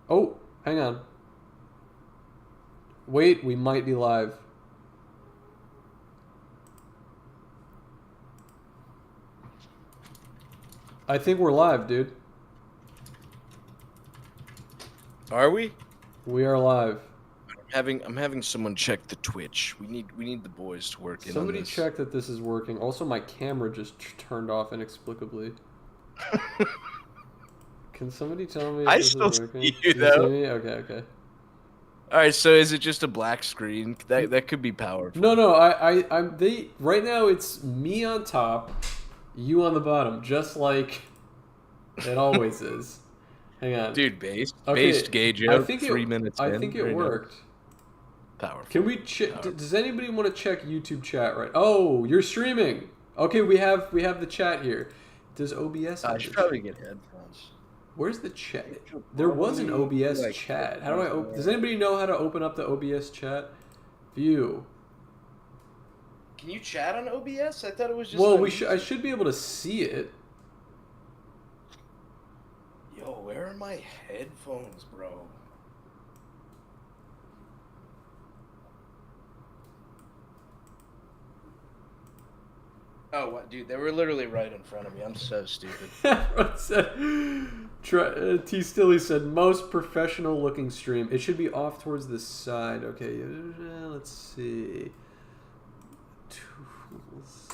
Oh, hang on. Wait, we might be live. I think we're live, dude. Are we? We are live. I'm having someone check the Twitch. We need the boys to work in on Somebody this. check that this is working. Also, my camera just turned off inexplicably. Can somebody tell me if I this still is working? see you Can you see though. me? Okay, okay. All right, so is it just a black screen? That could be powerful. No. They right now. It's me on top, you on the bottom, just like it always is. Hang on. Dude, based Okay, gay I joke. think it. 3 minutes I in. think it Very nice. worked. Powerful. Can we check? Powerful. Does anybody want to check YouTube chat right? Oh, you're streaming. Okay, we have the chat here. Does OBS I have should this? probably get headphones. Where's the chat? There was an OBS chat. How do I open? Does anybody know how to open up the OBS chat? View. Can you chat on OBS? I thought it was just. Well, on we should. I YouTube. should be able to see it. Yo, where are my headphones, bro? Oh, what, dude? They were literally right in front of me. I'm so stupid. T. Stilly said most professional looking stream. It should be off towards the side. Okay, let's see. Tools,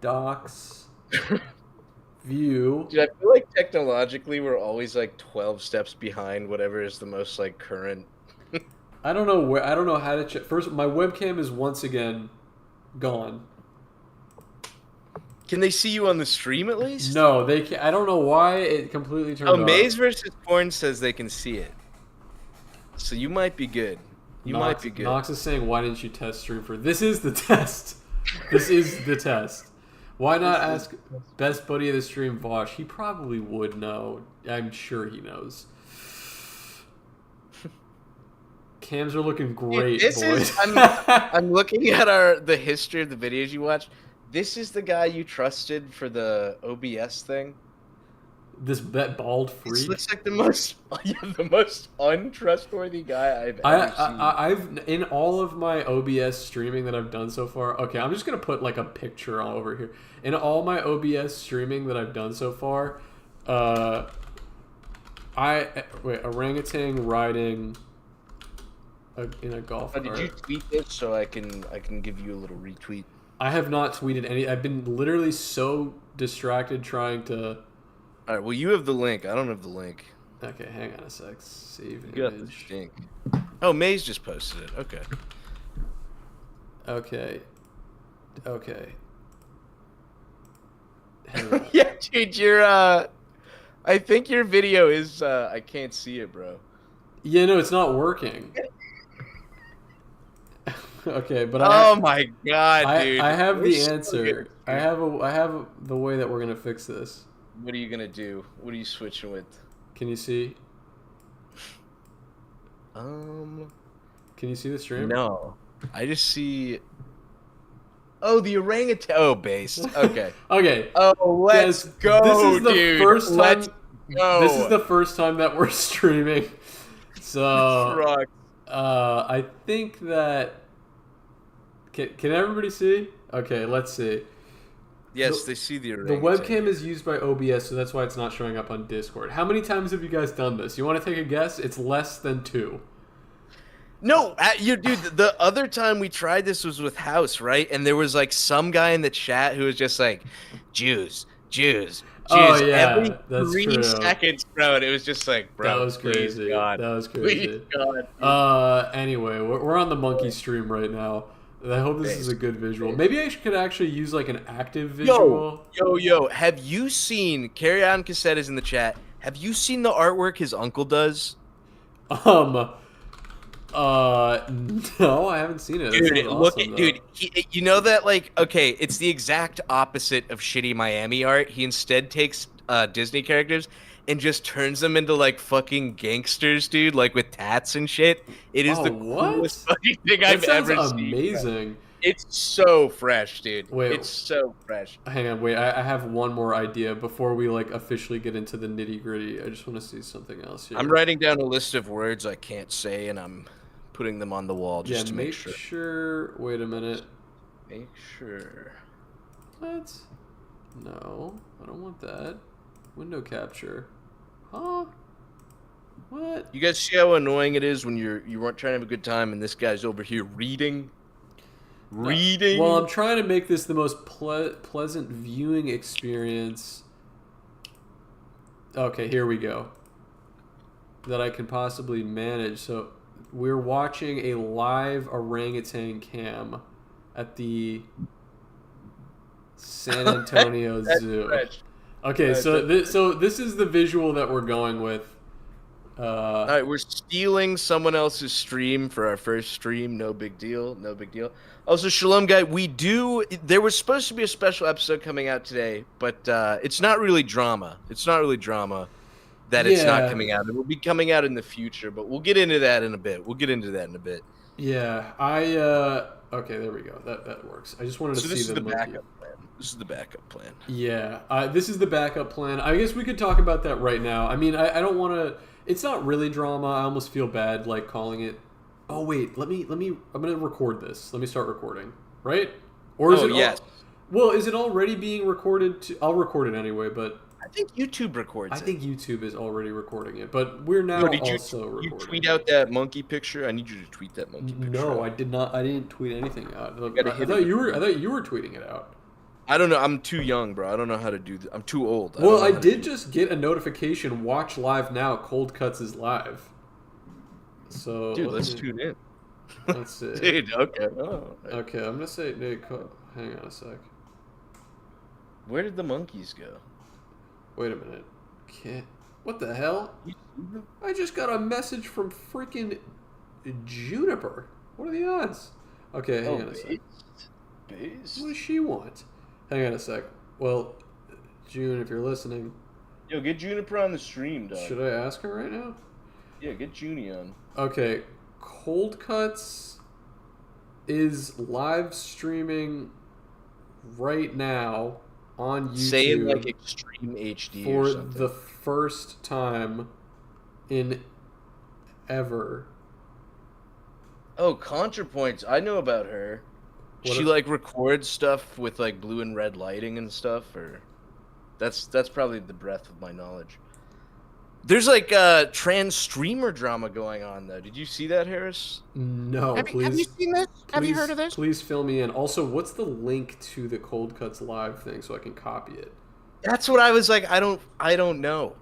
docs, view. Dude, I feel like technologically we're always like 12 steps behind whatever is the most like current. I don't know where. I don't know how to check. First, my webcam is once again gone. Can they see you on the stream at least? No, they can't. I don't know why it completely turned Oh, off. Maze versus Porn says they can see it. So you might be good. You might be good. Knox is saying, why didn't you test stream for? This is the test. This is the test. Why not ask best buddy of the stream, Vosh? He probably would know. I'm sure he knows. Cams are looking great, Dude, boys. I'm looking at the history of the videos you watched. This is the guy you trusted for the OBS thing. that bald This freak. looks like the most untrustworthy guy I've ever seen. I've in all of my OBS streaming that I've done so far. Okay, I'm just gonna put like a picture all over here. In all my OBS streaming that I've done so far, orangutan riding in a golf cart. Did you tweet this so I can give you a little retweet? I have not tweeted any. I've been literally so distracted trying to. All right. Well, you have the link. I don't have the link. Okay, hang on a sec. Save You got the image. stink. Oh, Maze just posted it. Okay. Okay. Hang on. Yeah, dude, I think your video is. I can't see it, bro. Yeah, no, it's not working. Okay, but Oh my god, dude! I have We're the so answer. good. I have the way that we're gonna fix this. What are you gonna do? What are you switching with? Can you see? Um. Can you see the stream? No, I just see. Oh, the orangutan. Oh, based. Okay. Okay. Oh, let's Guys, go, this is the dude. first time. Let's go. This is the first time that we're streaming. So, Truck. I think that. Can everybody see? Okay, let's see. Yes, they see the The orangutan. webcam is used by OBS, so that's why it's not showing up on Discord. How many times have you guys done this? You want to take a guess? It's less than 2. No, dude. The other time we tried this was with House, right? And there was like some guy in the chat who was just like, Jews, Jews, Oh, Jews. yeah, Every that's 3 true. seconds, bro. And it was just like, bro, That was please, crazy. God, That was crazy. please, God. Anyway, we're on the monkey stream right now. I hope this is a good visual. Maybe I could actually use like an active visual. Yo, have you seen, Carry On Cassette is in the chat. Have you seen the artwork his uncle does? No, I haven't seen it. That Dude, sounds look awesome, at, dude, you know that, like, okay, it's the exact opposite of shitty Miami art. He instead takes Disney characters and just turns them into, like, fucking gangsters, dude, like, with tats and shit. It is the what? coolest fucking thing That I've sounds ever seen. amazing. It's so fresh, dude. Wait. It's so fresh. Hang on, wait. I have one more idea before we like officially get into the nitty gritty. I just want to see something else here. I'm writing down a list of words I can't say, and I'm putting them on the wall just to make make sure. sure. Wait a minute. Make sure. What? No, I don't want that. Window capture. Huh? What? You guys see how annoying it is when you weren't trying to have a good time and this guy's over here reading? Reading? Well, I'm trying to make this the most pleasant viewing experience. Okay, here we go. That I can possibly manage. So we're watching a live orangutan cam at the San Antonio Zoo. Fresh. Okay, so this is the visual that we're going with. All right, we're stealing someone else's stream for our first stream. No big deal. No big deal. Also, Shalom guy, there was supposed to be a special episode coming out today, but it's not really drama. It's not really drama that it's not coming out. It will be coming out in the future, but we'll get into that in a bit. Yeah, okay, there we go. That works. I just wanted to see this is the monkey. backup plan. This is the backup plan. Yeah, this is the backup plan. I guess we could talk about that right now. I mean, I don't want to. It's not really drama. I almost feel bad like calling it. Oh wait, let me. I'm gonna record this. Let me start recording. Right? Or is it? Yes. Well, is it already being recorded? I'll record it anyway, but. I think YouTube records it. I think YouTube is already recording it, but we're now also recording. You tweet out that monkey picture? I need you to tweet that monkey picture. No, I did not. I didn't tweet anything out. I thought you were tweeting it out. I don't know. I'm too young, bro. I don't know how to do that. I'm too old. Well, I did just get a notification. Watch live now. Cold Cuts is live. So, dude, let's tune in. Let's see. Dude, okay. Oh, okay, I'm gonna say. Hang on a sec. Where did the monkeys go? Wait a minute. What the hell? I just got a message from freaking Juniper. What are the odds? Okay, hang on a sec. Based? What does she want? Hang on a sec. Well, June, if you're listening. Yo, get Juniper on the stream, dog. Should I ask her right now? Yeah, get Junie on. Okay, Cold Cuts is live streaming right now on YouTube. Say it like Extreme HD for or something. the first time in ever. Oh, ContraPoints. I know about her. She like records stuff with like blue and red lighting and stuff, or that's probably the breadth of my knowledge. There's like trans streamer drama going on though. Did you see that, Harris? No, please. Have you seen this? Have you heard of this? Please fill me in. Also, what's the link to the Cold Cuts live thing so I can copy it? That's what I was like. I don't know.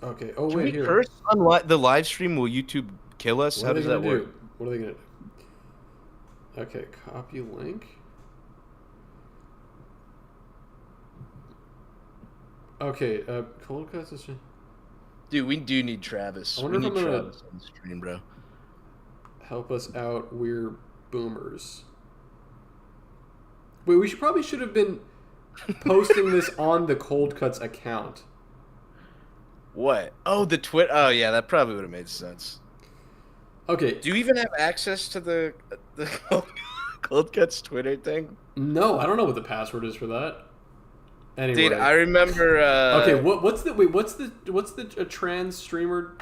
Okay. Oh Can wait, we here. curse on the live stream? Will YouTube kill us? How does that work? What are they gonna do? Okay, copy link. Okay, Cold Cuts is. Dude, we do need Travis. I wonder we if need I'm gonna Travis on the stream, bro. Help us out. We're boomers. Wait, we should have been posting this on the Cold Cuts account. What? Oh, the Twitter. Oh, yeah, that probably would have made sense. Okay. Do you even have access to the Cold Cuts Twitter thing? No, I don't know what the password is for that. Anyway. Dude, I remember. Okay, what's the trans streamer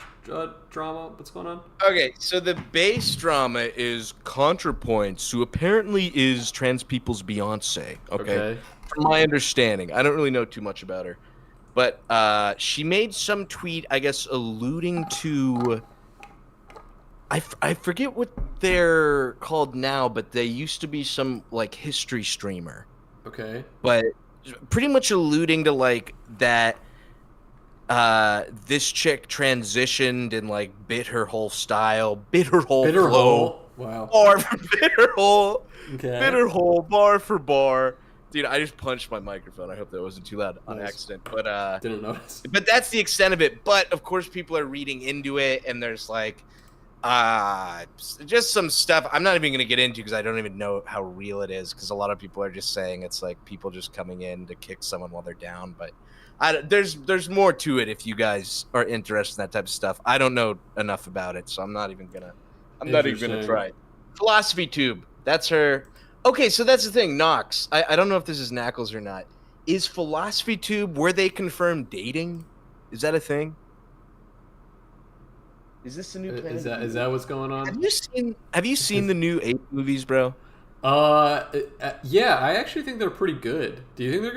drama? What's going on? Okay, so the base drama is ContraPoints, who apparently is trans people's Beyonce. Okay. From my understanding, I don't really know too much about her, but she made some tweet, I guess, alluding to. I forget what they're called now, but they used to be some like history streamer. Okay. But pretty much alluding to like that this chick transitioned and like bit her whole style, bit her whole flow. Wow. Bar for bit her whole. Okay. Bit her whole bar for bar. Dude, I just punched my microphone. I hope that wasn't too loud on accident. But didn't notice. But that's the extent of it. But of course people are reading into it, and there's like just some stuff I'm not even going to get into because I don't even know how real it is, because a lot of people are just saying it's like people just coming in to kick someone while they're down. But there's more to it if you guys are interested in that type of stuff. I don't know enough about it, so I'm not even gonna try. Philosophy Tube, That's her. Okay, so that's the thing. Nox. I don't know if this is Knackles or not. Is Philosophy Tube where they confirm dating? Is that a thing? Is this the new Planet? Is that what's going on? Have you seen the new Ape movies, bro? Yeah, I actually think they're pretty good. Do you think they're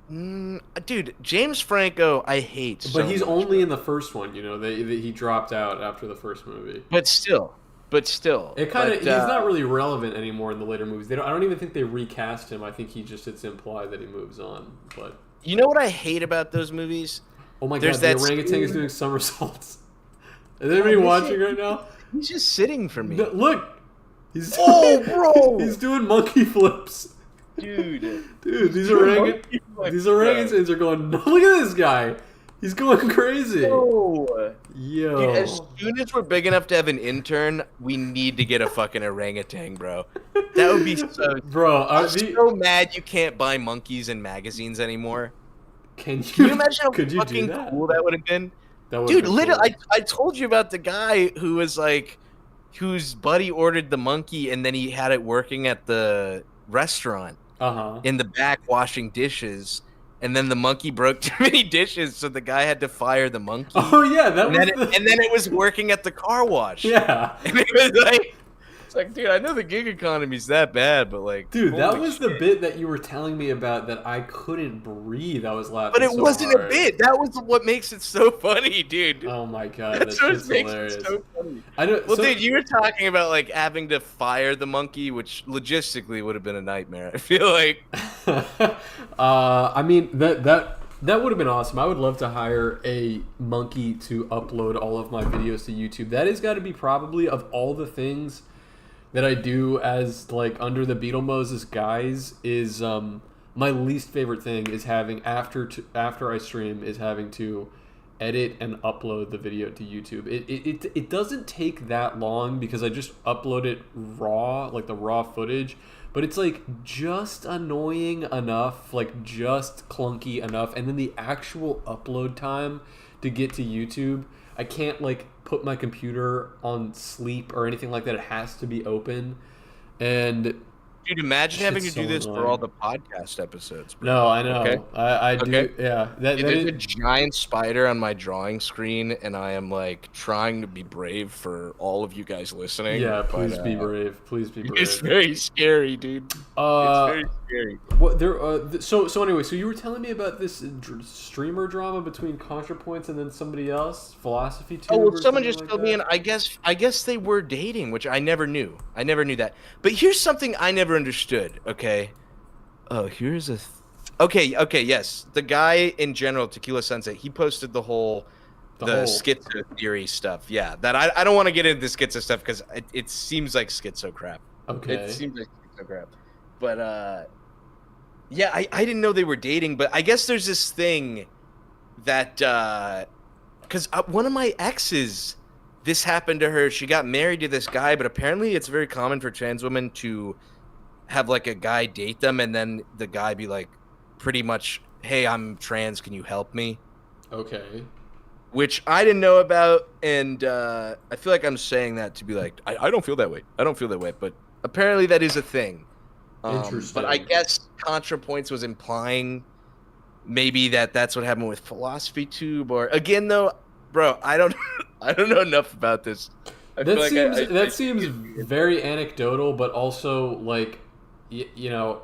good? Dude, James Franco, I hate. But so he's much, only bro. in the first one. You know, he dropped out after the first movie. But still, It kind of he's not really relevant anymore in the later movies. I don't even think they recast him. I think it's implied that he moves on. But you know what I hate about those movies? oh my There's god, the that orangutan is doing somersaults. Is anybody watching right now? He's just sitting for me. No, look, he's bro, he's doing monkey flips. Dude, these orangutans are going. Look at this guy. He's going crazy. Yo. Yo. Dude, as soon as we're big enough to have an intern, we need to get a fucking orangutan, bro. That would be so. Bro, I'm so mad you can't buy monkeys in magazines anymore. Can you imagine how could you fucking do that? cool that would have been? Dude, literally, I told you about the guy who was like, whose buddy ordered the monkey and then he had it working at the restaurant in the back washing dishes. And then the monkey broke too many dishes, so the guy had to fire the monkey. Oh yeah, and then it was working at the car wash. Yeah, and it was like, it's like, dude, I know the gig economy's that bad, but like, dude, that was the bit that you were telling me about that I couldn't breathe. I was laughing. But it so wasn't hard. a bit. That was what makes it so funny, dude. Oh my god, that's what makes hilarious. it so funny. I know. Well, dude, you were talking about like having to fire the monkey, which logistically would have been a nightmare. I feel like. I mean that would have been awesome. I would love to hire a monkey to upload all of my videos to YouTube. That has got to be probably, of all the things that I do as like under the Beetlemoses guise, is my least favorite thing is having after I stream is having to edit and upload the video to YouTube. It doesn't take that long because I just upload it raw, like the raw footage. But it's like just annoying enough, like just clunky enough, and then the actual upload time to get to YouTube, I can't like put my computer on sleep or anything like that. It has to be open, and dude, imagine having to so do this annoying. for all the podcast episodes. Bro. No, I know. Okay? I do. Okay. Yeah, There's a giant spider on my drawing screen, and I am like trying to be brave for all of you guys listening. Yeah, please be brave. Please be brave. It's very scary, dude. It's very scary. What there? So anyway, so you were telling me about this streamer drama between ContraPoints and then somebody else, Philosophy Tube. Oh, well, someone just filled me in. I guess they were dating, which I never knew. I never knew that. But here's something I never understood. Okay. Oh, here's a. Okay. Yes, the guy in general, Tequila Sunset. He posted the whole schizo theory stuff. Yeah, that I don't want to get into the schizo stuff because it seems like schizo crap. Okay. It seems like schizo crap. But yeah, I didn't know they were dating. But I guess there's this thing that because one of my exes, this happened to her. She got married to this guy, but apparently it's very common for trans women to have like a guy date them and then the guy be like pretty much, hey, I'm trans, can you help me? Okay. Which I didn't know about, and I feel like I'm saying that to be like, I don't feel that way. I don't feel that way, but apparently that is a thing. Interesting. But I guess ContraPoints was implying maybe that's what happened with Philosophy Tube, or again though, bro, I don't know enough about this. That seems very anecdotal, but also like, you know,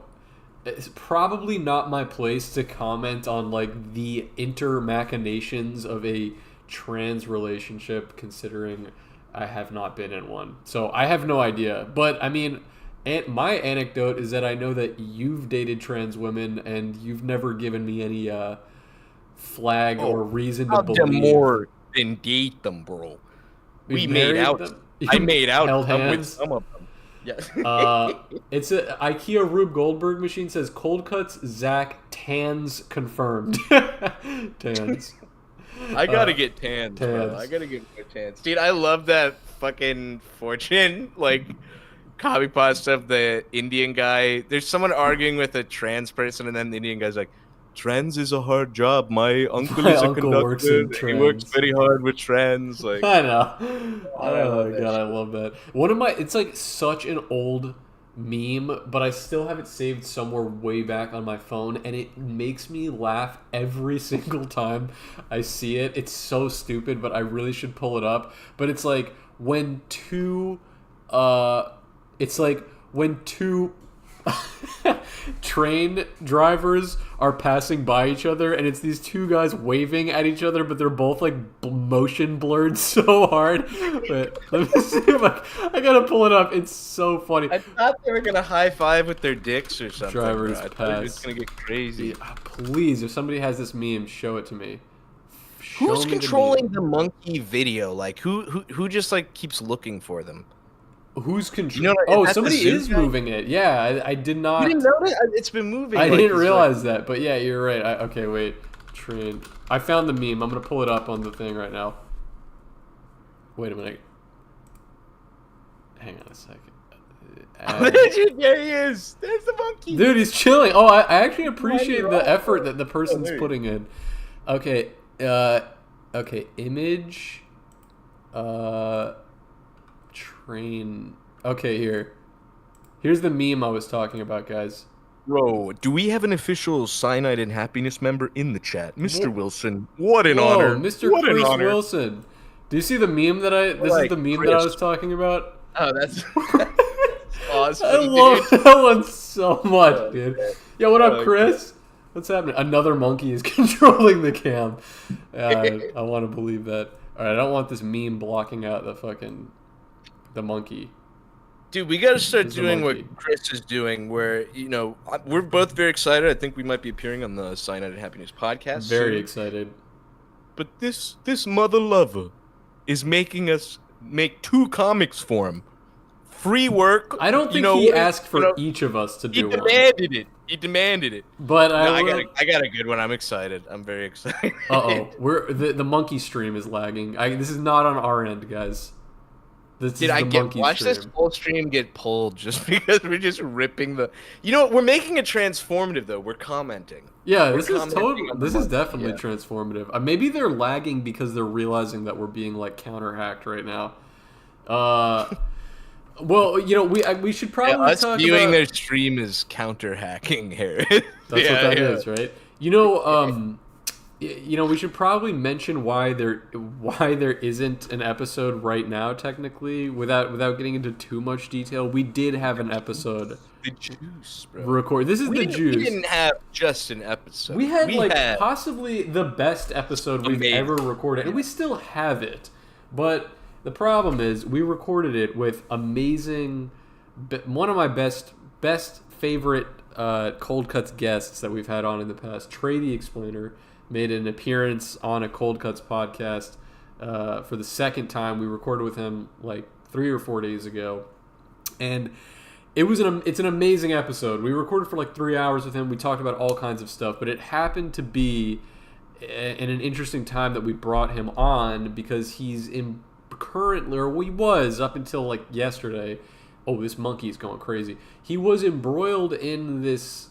it's probably not my place to comment on like the inter machinations of a trans relationship, considering I have not been in one. So I have no idea. But I mean, my anecdote is that I know that you've dated trans women and you've never given me any flag or reason to believe. More than date them, bro. We made out. I made out with some of them. Yes. It's a IKEA Rube Goldberg machine says cold cuts Zach tans confirmed. Tans. I gotta get tans, bro. I gotta get more tans, dude. I love that fucking Fortune like copy paste stuff. The Indian guy. There's someone arguing with a trans person, and then the Indian guy's like, "Trans is a hard job. My uncle is a conductor. He works very hard with trans." Like I know. Oh my god, I love that. One of my, it's like such an old meme, but I still have it saved somewhere way back on my phone, and it makes me laugh every single time I see it. It's so stupid, but I really should pull it up. But it's like when two train drivers are passing by each other, and it's these two guys waving at each other, but they're both like motion blurred so hard. But let me see if I gotta pull it up. It's so funny. I thought they were gonna high five with their dicks or something. Drivers I thought pass. it's gonna get crazy. Yeah, please, if somebody has this meme, show it to me. Who's controlling the monkey video? Like who just like keeps looking for them? Who's controlling? You know, oh, that's somebody the zoo is guy? moving it. Yeah, I did not. You didn't notice? It's been moving. I like, didn't it's realize that, but yeah, you're right. Okay, wait. Train. I found the meme. I'm gonna pull it up on the thing right now. Wait a minute. Hang on a second. There he is. There's the monkey. Dude, he's chilling. Oh, I actually appreciate the effort that the person's there you putting in. Okay. Okay. Image. Train. Okay, here. Here's the meme I was talking about, guys. Bro, do we have an official Cyanide and Happiness member in the chat? Mr. What? Wilson, what an Whoa, honor. Mr. What Chris an honor. Wilson. Do you see the meme that this is the meme that I was talking about? Oh, that's awesome. I love that one so much, dude. Yo, what up, Chris? What's happening? Another monkey is controlling the cam. I want to believe that. All right, I don't want this meme blocking out the monkey. Dude, we got to start He's a doing monkey. what Chris is doing, where, we're both very excited. I think we might be appearing on the Cyanide and Happiness podcast. Very soon. excited. But this mother lover is making us make 2 comics for him. Free work. I don't think he asked for each of us to He do one. demanded it. He demanded it. But No, I I got a good one. I'm excited. I'm very excited. the monkey stream is lagging. This is not on our end, guys. This Did is I the get monkey watch stream. this whole stream get pulled just because we're just ripping the? We're making it transformative though. We're commenting. Yeah, We're this is commenting on the This is monkey, definitely yeah. transformative. Maybe they're lagging because they're realizing that we're being like counter hacked right now. Well, we should probably us talk viewing about. their stream is counter hacking here. That's what that is, right? We should probably mention why there isn't an episode right now. Technically, without getting into too much detail, we did have an episode The juice, bro. record. This is the juice. We didn't have just an episode. We had had possibly the best episode we've Amazing. ever recorded, and we still have it. But the problem is, we recorded it with amazing, one of my best favorite Cold Cuts guests that we've had on in the past. Trey the Explainer made an appearance on a Cold Cuts podcast for the second time. We recorded with him like 3 or 4 days ago, and it's an amazing episode. We recorded for like 3 hours with him. We talked about all kinds of stuff, but it happened to be in an interesting time that we brought him on because he was up until like yesterday. Oh, this monkey is going crazy. He was embroiled in this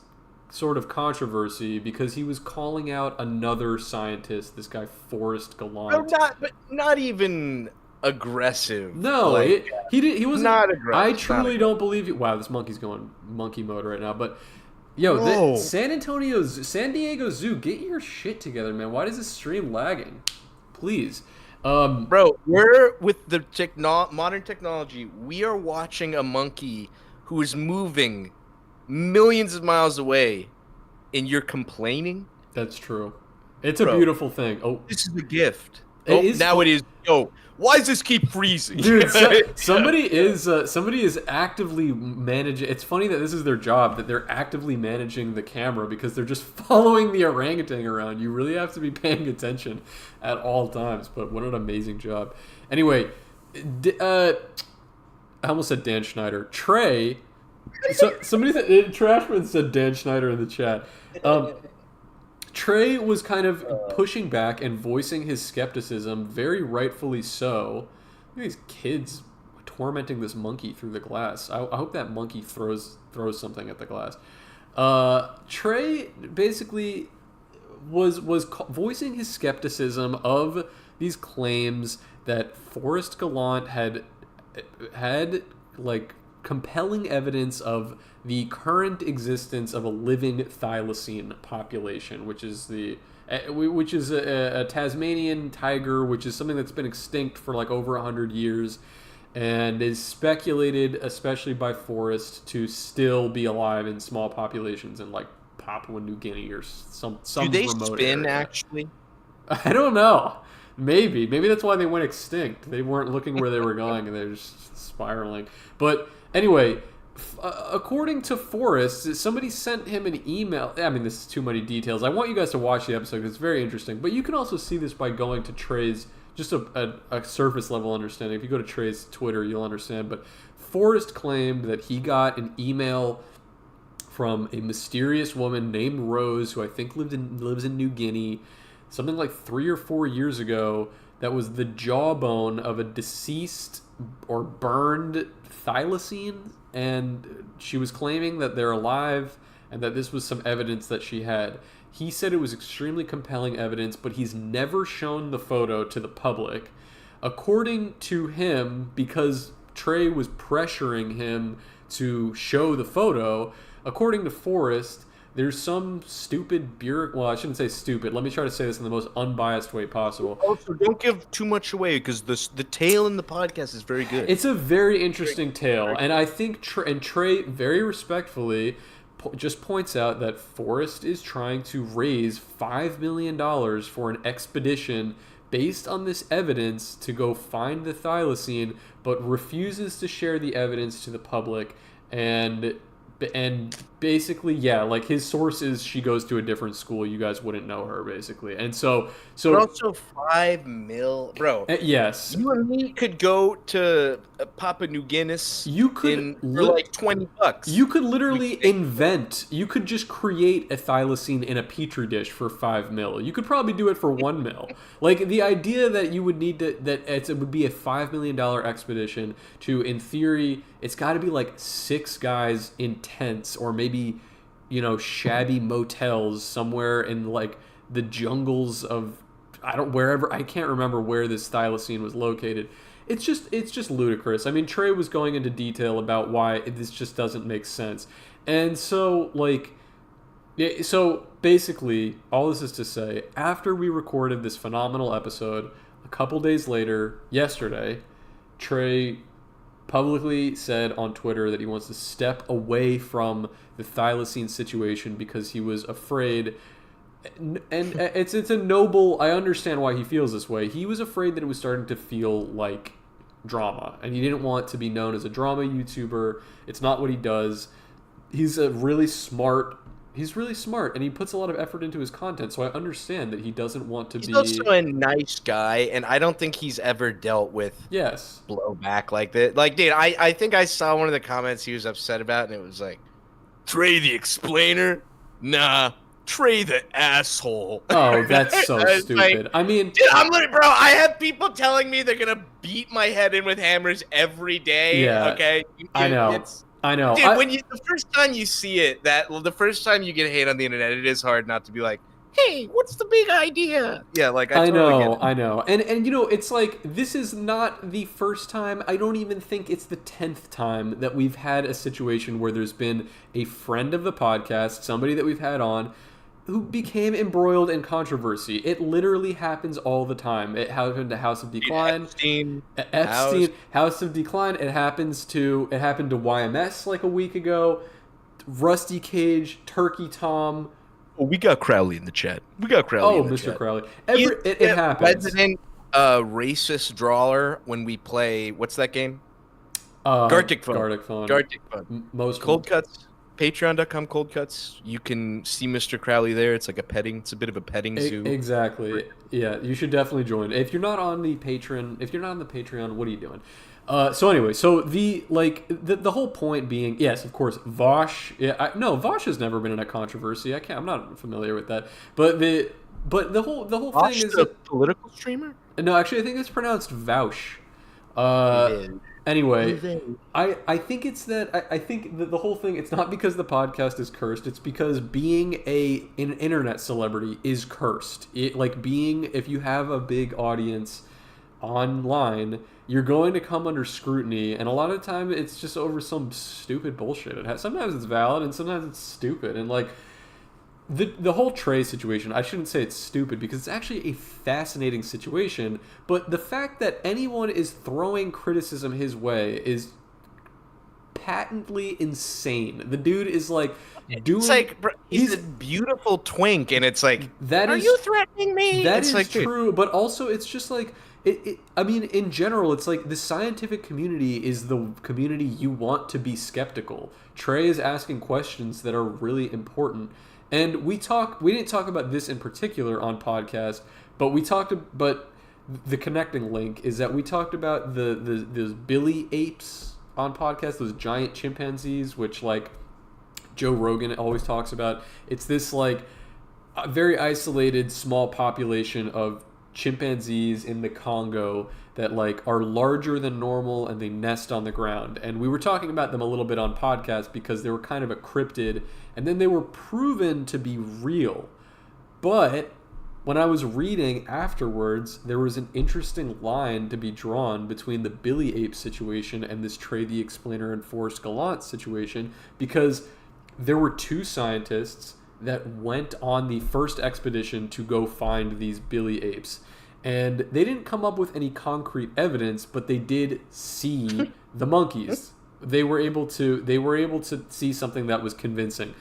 sort of controversy because he was calling out another scientist, this guy Forrest Gallant. not even aggressive. No, like, he wasn't. not aggressive. I truly don't believe you. Wow, this monkey's going monkey mode right now. But yo, No. San Diego Zoo, get your shit together, man. Why does this stream lagging? Please. Bro, we're with the modern technology. We are watching a monkey who is moving millions of miles away, and you're complaining. That's true. It's a beautiful thing. Oh, This is a gift. It is now it is. Yo, why does this keep freezing? dude, somebody is actively managing. It's funny that this is their job, that they're actively managing the camera because they're just following the orangutan around. You really have to be paying attention at all times. But what an amazing job. Anyway, I almost said Dan Schneider. Trey. Somebody said Trashman said Dan Schneider in the chat. Trey was kind of pushing back and voicing his skepticism, very rightfully so. Look at these kids tormenting this monkey through the glass. I hope that monkey throws something at the glass. Trey basically was voicing his skepticism of these claims that Forrest Gallant had like compelling evidence of the current existence of a living thylacine population, which is a Tasmanian tiger, which is something that's been extinct for like over 100 years, and is speculated, especially by Forrest, to still be alive in small populations in like Papua New Guinea or some Do they remote spin, area. actually? I don't know. Maybe that's why they went extinct. They weren't looking where they were going, and they're just spiraling. But anyway, according to Forrest, somebody sent him an email. I mean, this is too many details. I want you guys to watch the episode because it's very interesting. But you can also see this by going to Trey's, just a surface level understanding. If you go to Trey's Twitter, you'll understand. But Forrest claimed that he got an email from a mysterious woman named Rose, who I think lives in New Guinea, something like 3 or 4 years ago, that was the jawbone of a deceased or burned thylacine, and she was claiming that they're alive and that this was some evidence that she had. He said it was extremely compelling evidence, but he's never shown the photo to the public. According to him, because Trey was pressuring him to show the photo, according to Forrest, there's some stupid well, I shouldn't say stupid. Let me try to say this in the most unbiased way possible. Also, don't give too much away because the tale in the podcast is very good. It's a very interesting tale, and I think Trey very respectfully just points out that Forrest is trying to raise $5 million for an expedition based on this evidence to go find the thylacine, but refuses to share the evidence to the public. And basically, yeah, like his source is she goes to a different school. You guys wouldn't know her, basically. And so but also $5 million, bro. Yes, you and me could go to Papua New Guinea. You could for like $20. You could literally invent. You could just create a thylacine in a petri dish for $5 million. You could probably do it for $1 million. Like the idea that you would need it would be a $5 million expedition to, in theory, it's got to be like 6 guys in tents or maybe, shabby motels somewhere in like the jungles of I can't remember where this thylacine was located. It's just ludicrous. I mean, Trey was going into detail about why this just doesn't make sense. And so basically all this is to say, after we recorded this phenomenal episode, a couple days later, yesterday, Trey publicly said on Twitter that he wants to step away from the thylacine situation because he was afraid. And it's a noble. I understand why he feels this way. He was afraid that it was starting to feel like drama, and he didn't want to be known as a drama YouTuber. It's not what he does. He's really smart, and he puts a lot of effort into his content. So I understand that he doesn't want to be. He's also a nice guy, and I don't think he's ever dealt with blowback like that. Like, dude, I think I saw one of the comments he was upset about, and it was like, Trey the explainer? Nah. Trey the asshole. Oh, that's so stupid. I mean, dude, bro, I have people telling me they're gonna beat my head in with hammers every day. Yeah, okay. I know. Dude, when the first time you see it, the first time you get hate on the internet, it is hard not to be like, hey, what's the big idea? Yeah, like I know. And it's like, this is not the first time. I don't even think it's the 10th time that we've had a situation where there's been a friend of the podcast, somebody that we've had on, who became embroiled in controversy. It literally happens all the time. It happened to House of Decline. Epstein, House of Decline. It happened to YMS like a week ago. Rusty Cage, Turkey Tom. Oh, we got Crowley in the chat. Mr. Crowley. It happens. Resident racist drawer when we play. What's that game? Gartic Phone. Most Cold Cuts. Patreon.com Cold Cuts. You can see Mr. Crowley there. It's like it's a bit of a petting zoo. Exactly. Yeah, you should definitely join. If you're not on the Patreon, what are you doing? So anyway, the whole point being, yes, of course, Vosh. Yeah, Vosh has never been in a controversy. I'm not familiar with that. But the whole Vosh thing is a political streamer. No, actually, I think it's pronounced Vaush. Anyway, I think it's that I think the whole thing, it's not because the podcast is cursed, it's because being an internet celebrity is cursed. If you have a big audience, online, you're going to come under scrutiny, and a lot of the time it's just over some stupid bullshit. Sometimes it's valid, and sometimes it's stupid, and like the whole Trey situation. I shouldn't say it's stupid because it's actually a fascinating situation, but the fact that anyone is throwing criticism his way is patently insane. The dude is like doing. It's like, bro, he's a beautiful twink, and it's like, are you threatening me? That is like, true, but also it's just like I mean, in general, it's like the scientific community is the community you want to be skeptical. Trey is asking questions that are really important, and we didn't talk about this in particular on podcast, but the connecting link is that we talked about those Billy apes on podcast, those giant chimpanzees, which like Joe Rogan always talks about. It's this like a very isolated small population of chimpanzees in the Congo that like are larger than normal, and they nest on the ground. And we were talking about them a little bit on podcast because they were kind of a cryptid, and then they were proven to be real. But when I was reading afterwards, there was an interesting line to be drawn between the Billy Ape situation and this Trey the Explainer and Forrest Gallant situation, because there were two scientists that went on the first expedition to go find these Billy apes. And they didn't come up with any concrete evidence, but they did see the monkeys. They were able to see something that was convincing.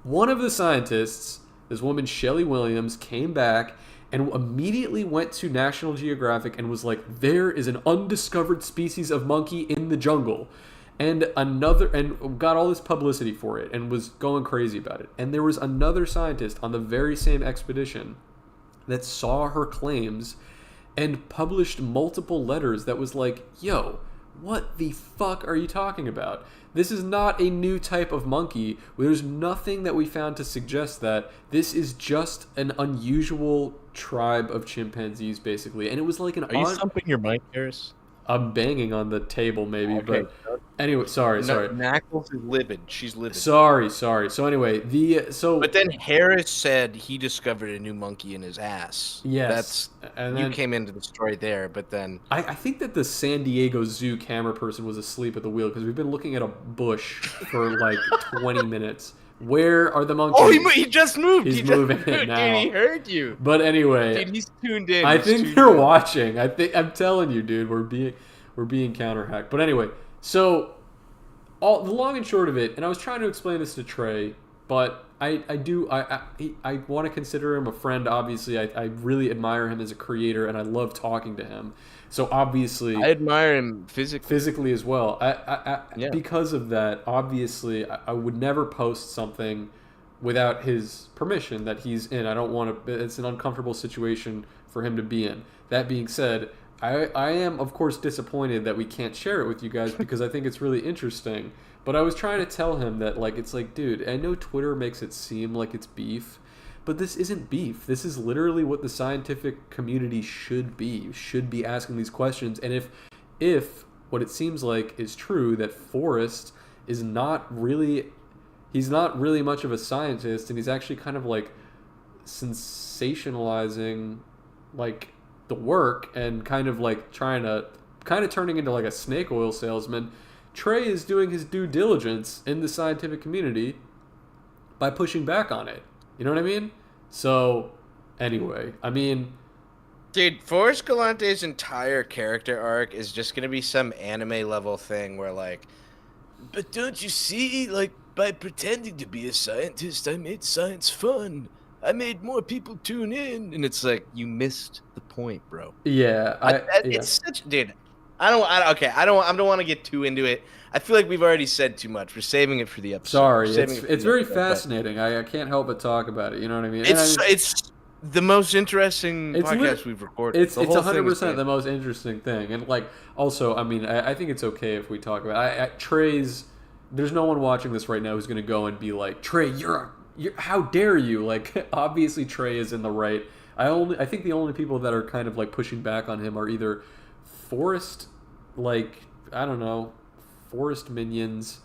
One of the scientists, this woman Shelley Williams, came back and immediately went to National Geographic and was like, there is an undiscovered species of monkey in the jungle. And got all this publicity for it and was going crazy about it. And there was another scientist on the very same expedition that saw her claims and published multiple letters that was like, yo, what the fuck are you talking about? This is not a new type of monkey. There's nothing that we found to suggest that. This is just an unusual tribe of chimpanzees, basically. And it was like an... Are you thumping your mic, Harris? I'm banging on the table, maybe, okay. But anyway, sorry. Knuckles is livid. She's livid. Sorry. So anyway, But then Harris said he discovered a new monkey in his ass. Yes, you came into the story there, but then I think that the San Diego Zoo camera person was asleep at the wheel because we've been looking at a bush for like 20 minutes. Where are the monkeys? Oh, he just moved. He's moving it now. Dude, he heard you. But anyway, dude, he's tuned in. I think they're watching. I'm telling you, dude, we're being counter-hacked. But anyway, so the long and short of it, and I was trying to explain this to Trey, but I want to consider him a friend. Obviously, I really admire him as a creator, and I love talking to him. So obviously, I admire him physically as well. Yeah. Because of that, obviously, I would never post something without his permission that he's in. I don't want to. It's an uncomfortable situation for him to be in. That being said, I am of course disappointed that we can't share it with you guys because I think it's really interesting. But I was trying to tell him that like it's like, dude, I know Twitter makes it seem like it's beef. But this isn't beef. This is literally what the scientific community should be. You should be asking these questions. And if what it seems like is true, that Forrest is he's not really much of a scientist, and he's actually kind of like sensationalizing like the work and kind of turning into like a snake oil salesman. Trey is doing his due diligence in the scientific community by pushing back on it. You know what I mean? So, anyway, dude, Forrest Galante's entire character arc is just gonna be some anime level thing where like, but don't you see, like, by pretending to be a scientist, I made science fun. I made more people tune in, and it's like you missed the point, bro. Yeah, it's such, dude. I don't want to get too into it. I feel like we've already said too much. We're saving it for the episode. Sorry, it's very fascinating. I can't help but talk about it. You know what I mean? It's the most interesting podcast we've recorded. It's 100% the most interesting thing. And like, also, I think it's okay if we talk about Trey's. There's no one watching this right now who's going to go and be like, Trey, you're how dare you? Like, obviously Trey is in the right. I think the only people that are kind of like pushing back on him are either Forrest, like, I don't know, Forrest minions,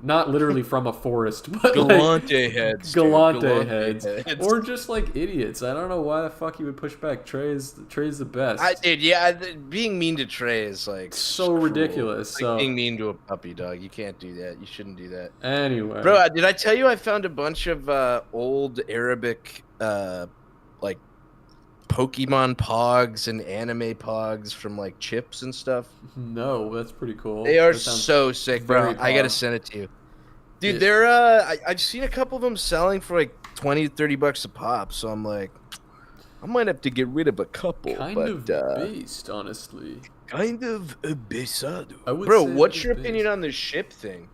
Not literally from a forest, but Galante like, heads. Galante heads. Or just like idiots. I don't know why the fuck you would push back. Trey's the best. Being mean to Trey is like so ridiculous. It's so like being mean to a puppy dog. You can't do that. You shouldn't do that. Anyway, bro, did I tell you I found a bunch of old Arabic like Pokemon Pogs and anime Pogs from like chips and stuff? No, that's pretty cool. They are so sick, bro. I gotta send it to you, dude. They're I've seen a couple of them selling for like $20-$30 a pop, so I'm like, I might have to get rid of a couple. Kind of based, honestly. Kind of besado. Bro, what's your opinion on this ship thing?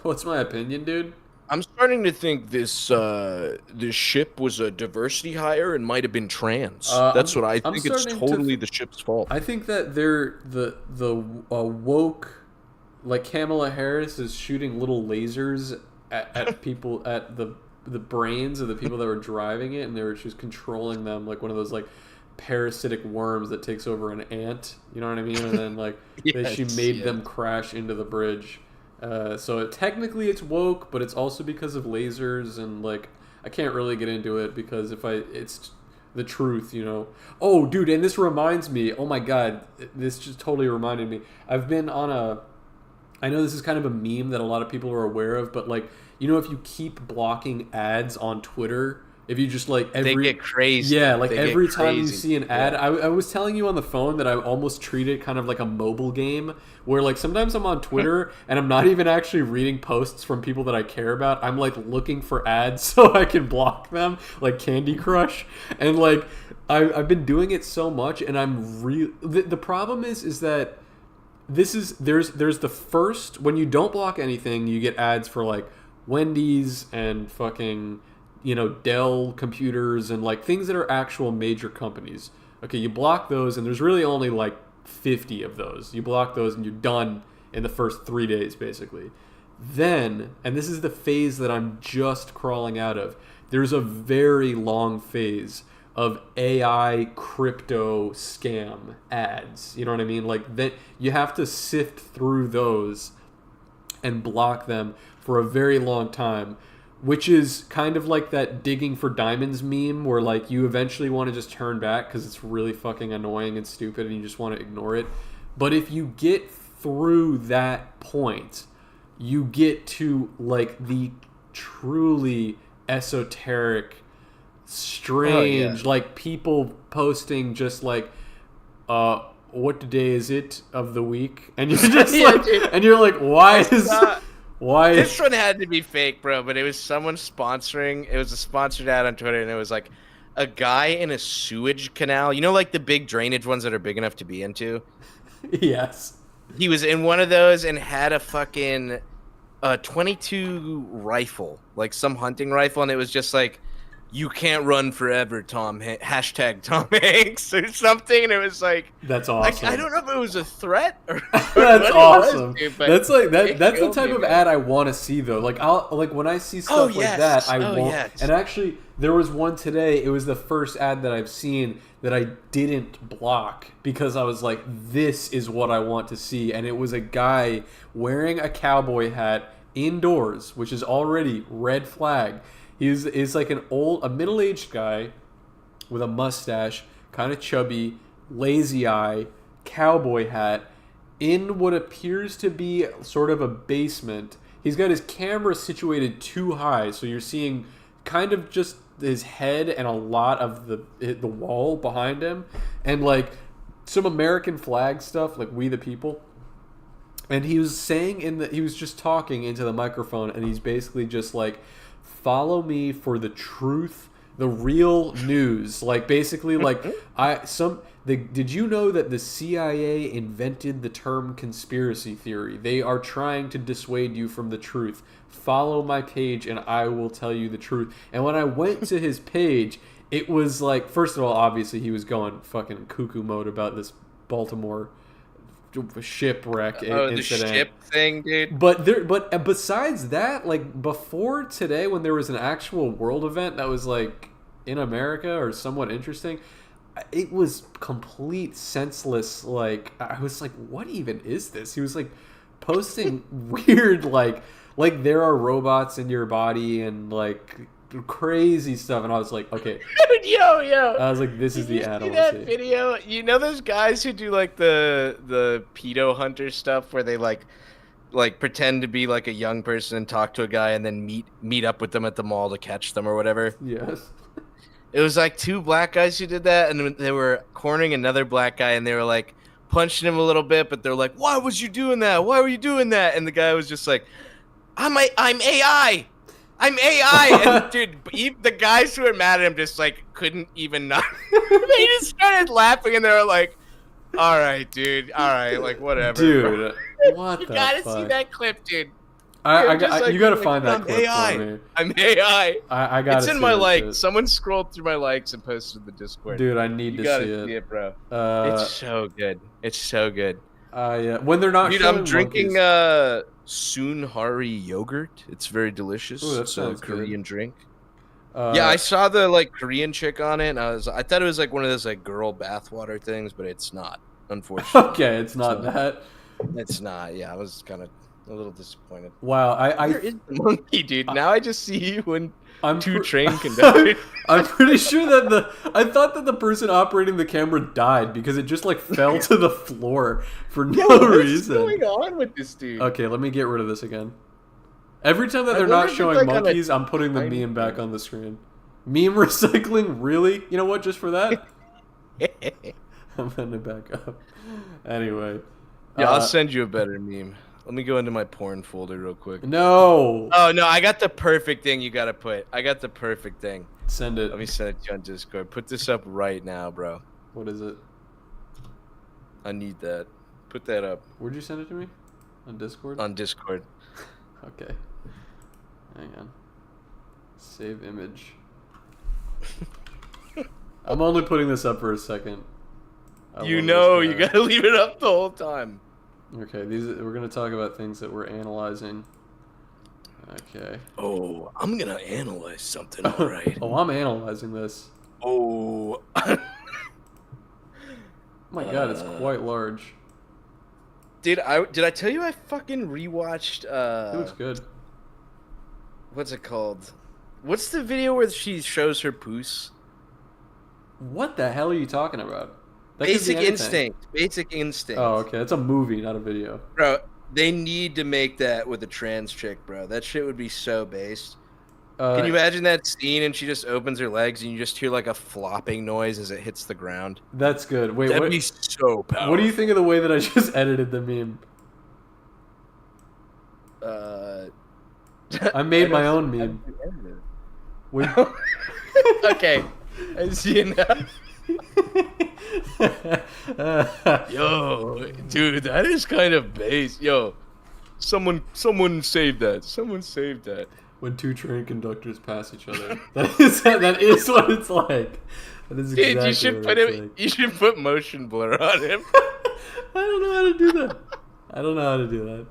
What's my opinion, dude? I'm starting to think this this ship was a diversity hire and might have been trans. That's what I think. It's totally the ship's fault. I think that they're the woke, like Kamala Harris is shooting little lasers at people, at the brains of the people that were driving it, and they were just controlling them like one of those like parasitic worms that takes over an ant. You know what I mean? And then like she made them crash into the bridge. So technically it's woke, but it's also because of lasers, and like I can't really get into it because it's the truth, you know. Oh, dude, and this reminds me. Oh my god, this just totally reminded me. I've been on I know this is kind of a meme that a lot of people are aware of, but like, you know, if you keep blocking ads on Twitter, if you just like they get crazy. Yeah, like every time you see an ad, I was telling you on the phone that I almost treat it kind of like a mobile game where like sometimes I'm on Twitter and I'm not even actually reading posts from people that I care about. I'm like looking for ads so I can block them, like Candy Crush. And like I've been doing it so much, and I'm the problem is that there's the first, when you don't block anything, you get ads for like Wendy's and fucking, you know, Dell computers and like things that are actual major companies. Okay, you block those, and there's really only like 50 of those. You block those and you're done in the first 3 days, basically. Then, and this is the phase that I'm just crawling out of, there's a very long phase of AI crypto scam ads. You know what I mean? Like that, you have to sift through those and block them for a very long time, which is kind of like that digging for diamonds meme where like you eventually want to just turn back because it's really fucking annoying and stupid and you just want to ignore it. But if you get through that point, you get to like the truly esoteric, strange, like people posting just like, what day is it of the week? And you're just like, and you're like, why? This one had to be fake, bro, but it was someone sponsoring. It was a sponsored ad on Twitter, and it was like a guy in a sewage canal. You know, like the big drainage ones that are big enough to be into? Yes. He was in one of those and had a fucking 22 rifle, like some hunting rifle, and it was just like, you can't run forever, hashtag Tom Hanks or something. And it was like, that's awesome. I don't know if it was a threat or that's awesome. Dude, that's like that's the type of ad I want to see though. Like when I see stuff like that, I won't. Yes. And actually, there was one today. It was the first ad that I've seen that I didn't block because I was like, this is what I want to see. And it was a guy wearing a cowboy hat indoors, which is already red flag. He's like a middle-aged guy with a mustache, kind of chubby, lazy eye, cowboy hat, in what appears to be sort of a basement. He's got his camera situated too high, so you're seeing kind of just his head and a lot of the wall behind him, and like some American flag stuff, like We the People. And he was saying he was just talking into the microphone, and he's basically just like, follow me for the truth, the real news. Like basically, like did you know that the CIA invented the term conspiracy theory? They are trying to dissuade you from the truth. Follow my page and I will tell you the truth. And when I went to his page, it was like, first of all, obviously he was going fucking cuckoo mode about this Baltimore shipwreck incident. The ship thing, dude. But besides that, like before today, when there was an actual world event that was like in America or somewhat interesting, it was complete senseless. Like I was like, what even is this? He was like posting weird like there are robots in your body and like crazy stuff, and I was like, okay, yo, I was like, this is the ad I want that to see. video? You know those guys who do like the pedo hunter stuff where they like pretend to be like a young person and talk to a guy and then meet up with them at the mall to catch them or whatever? Yes. It was like two black guys who did that, and they were cornering another black guy, and they were like punching him a little bit, but they're like, "Why was you doing that? Why were you doing that?" And the guy was just like, I'm AI. I'm AI. And dude, the guys who were mad at him just like couldn't even not. They just started laughing, and they were like, "All right, dude. All right, like whatever." Dude, what you the gotta fuck? see that clip, dude. You gotta find that clip AI. for me. I'm AI. I gotta. It's in see my that likes. shit. Someone scrolled through my likes and posted to the Discord. Dude, I need you to gotta see it. bro. It's so good. It's so good. Yeah. When they're not. Dude, showing I'm drinking monkeys. Sunhari yogurt. It's very delicious. Ooh, that it's a sounds Korean good. drink. Yeah, I saw the like Korean chick on it, and I thought it was like one of those like girl bathwater things, but it's not. Unfortunately. Okay, it's not that. It's not. Yeah, I was kind of a little disappointed. Wow, Where is the monkey, dude? Now I just see you and I'm two train conductors. I'm pretty sure that I thought that the person operating the camera died because it just like fell to the floor for no reason. What's going on with this dude? Okay, let me get rid of this again. Every time that I they're wonder not if it's, showing like, on a monkeys, I'm putting the tiny meme back thing. on the screen. Meme recycling, really? You know what? Just for that, I'm putting it back up. Anyway. Yeah, I'll send you a better meme. Let me go into my porn folder real quick. No. Oh no, I got the perfect thing you gotta put. I got the perfect thing. Send it. Let me send it to you on Discord. Put this up right now, bro. What is it? I need that. Put that up Where'd you send it to me? On Discord? on Discord. Okay. Hang on. Save image. I'm only putting this up for a second. You know, you gotta leave it up the whole time. Okay, we're gonna talk about things that we're analyzing. Okay. Oh, I'm gonna analyze something, all right. Oh, I'm analyzing this. Oh. Oh my god, it's quite large. Did I tell you I fucking rewatched It looks good. what's it called? What's the video where she shows her poos? What the hell are you talking about? That could be Basic anything. Instinct. Basic Instinct. Oh, okay. It's a movie, not a video. Bro, they need to make that with a trans chick, bro. That shit would be so based. Can you imagine that scene and she just opens her legs and you just hear like a flopping noise as it hits the ground? That's good. Wait, That'd what? be so powerful. What do you think of the way that I just edited the meme? I made my own meme. When- Okay, I see it now. Yo, dude, that is kind of base. Yo, someone save that. Someone save that. When two train conductors pass each other. That is what it's like. That is exactly Dude, you should what put it's him. like. You should put motion blur on him. I don't know how to do that. I don't know how to do that.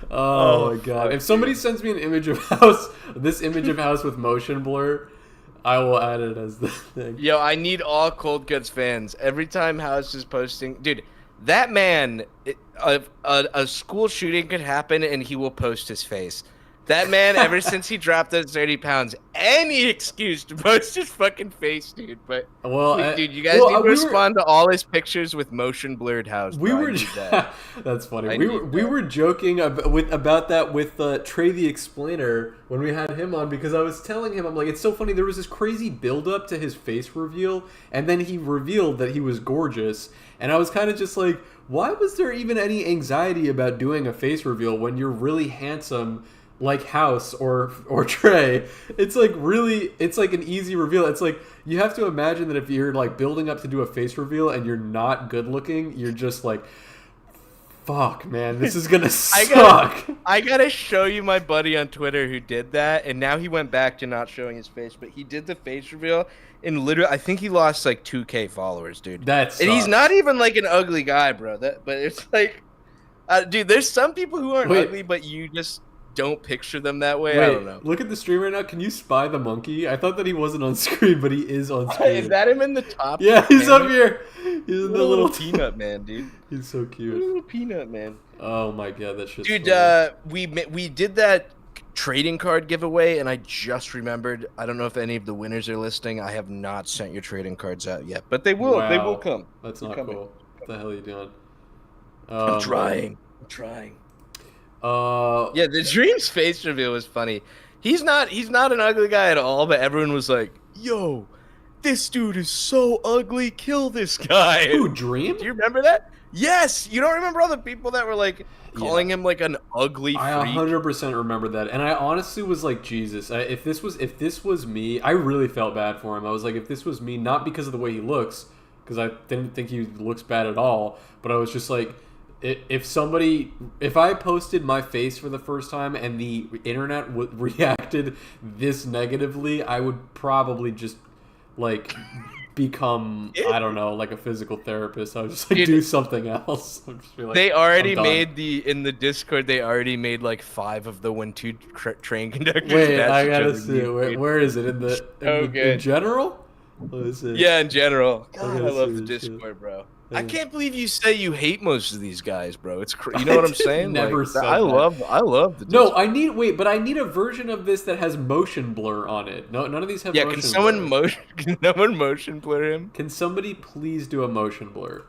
Oh my god. fuck, If somebody sends me an image of house, this image of house with motion blur, I will add it as the thing. Yo, I need all Cold Cuts fans. Every time House is posting, dude, that man, a school shooting could happen and he will post his face. That man, ever since he dropped those 30 pounds, any excuse to post his fucking face, dude. But, Well, dude, you guys need to respond to all his pictures with motion blurred House. We bro. were. I need that. That's funny. I We need were joking about that with Trey the Explainer when we had him on, because I was telling him, I'm like, it's so funny. There was this crazy build up to his face reveal, and then he revealed that he was gorgeous, and I was kind of just like, why was there even any anxiety about doing a face reveal when you're really handsome? Like House or Trey, it's like an easy reveal. It's like you have to imagine that if you're like building up to do a face reveal and you're not good looking, you're just like, fuck, man, this is gonna suck. I gotta show you my buddy on Twitter who did that, and now he went back to not showing his face, but he did the face reveal, and literally, I think he lost like 2K followers, dude. And he's not even like an ugly guy, bro. But it's like, dude, there's some people who aren't ugly, but you just don't picture them that way. Wait, I don't know. Look at the stream right now. Can you spy the monkey? I thought that he wasn't on screen, but he is on screen. Is that him in the top? Yeah, he's up here. He's in the little peanut man, dude. He's so cute. Little peanut man. Oh my god, that shit's dude. funny. We did that trading card giveaway, and I just remembered. I don't know if any of the winners are listening. I have not sent your trading cards out yet, but they will. Wow. They will come. That's not cool. What the hell are you doing? I'm trying. I'm trying. Yeah, the Dream's face reveal was funny. He's not an ugly guy at all, but everyone was like, "Yo, this dude is so ugly. Kill this guy." Who, Dream? Do you remember that? Yes. You don't remember all the people that were like calling him like an ugly freak? I 100% remember that, and I honestly was like, Jesus. If this was me, I really felt bad for him. I was like, if this was me, not because of the way he looks, because I didn't think he looks bad at all, but I was just like, if I posted my face for the first time and the internet reacted this negatively, I would probably just like become, I don't know, like a physical therapist. I would just like do something else. Just be like, they already made in the Discord. They already made like 5 of the when 2 train conductors. Wait, I gotta see it. Where is it in general? Yeah, in general. God, I love the Discord, bro. I can't believe you say you hate most of these guys, bro. It's you know what I'm saying? Never like, said I love the Discord. No, I need a version of this that has motion blur on it. No, none of these have motion blur. Can someone motion blur him? Can somebody please do a motion blur?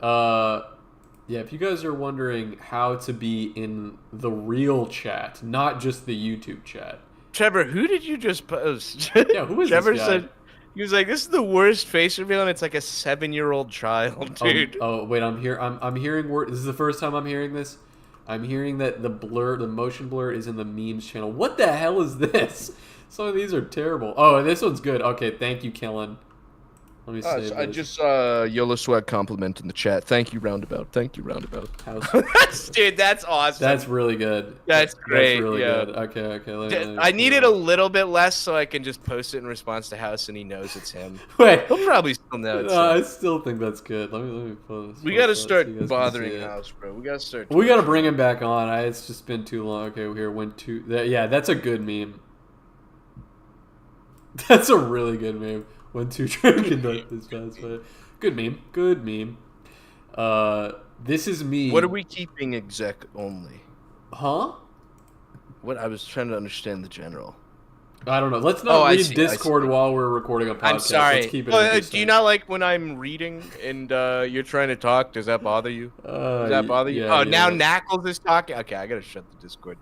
Yeah, if you guys are wondering how to be in the real chat, not just the YouTube chat. Trevor, who did you just post? Yeah, who is Trevor this guy? said he was like, "This is the worst face reveal," and it's like a 7-year-old child, dude. Oh wait, I'm hearing word. This is the first time I'm hearing this. I'm hearing that the motion blur is in the memes channel. What the hell is this? Some of these are terrible. Oh, this one's good. Okay, thank you, Kellen. Let me save I this. just saw Yola Swag compliment in the chat. Thank you, Roundabout. Thank you, Roundabout. Dude, that's awesome. That's really good. That's great. That's really yeah. good. Okay. Let me I need it a little bit less so I can just post it in response to House and he knows it's him. Wait. He'll probably still know it's him. I still think that's good. Let me post. We gotta start bothering House, bro. We gotta start. We gotta bring him back on. It's just been too long. Okay, here went to. Yeah, that's a good meme. That's a really good meme. When 2 train conductors pass by. Good meme. Good meme. This is me. What are we keeping exec only? Huh? What I was trying to understand the general. I don't know. Let's not read Discord while we're recording a podcast. I'm sorry. Let's keep it do you not like when I'm reading and you're trying to talk? Does that bother you? Does that bother you? Yeah, now Knuckles is talking. Okay, I gotta shut the Discord.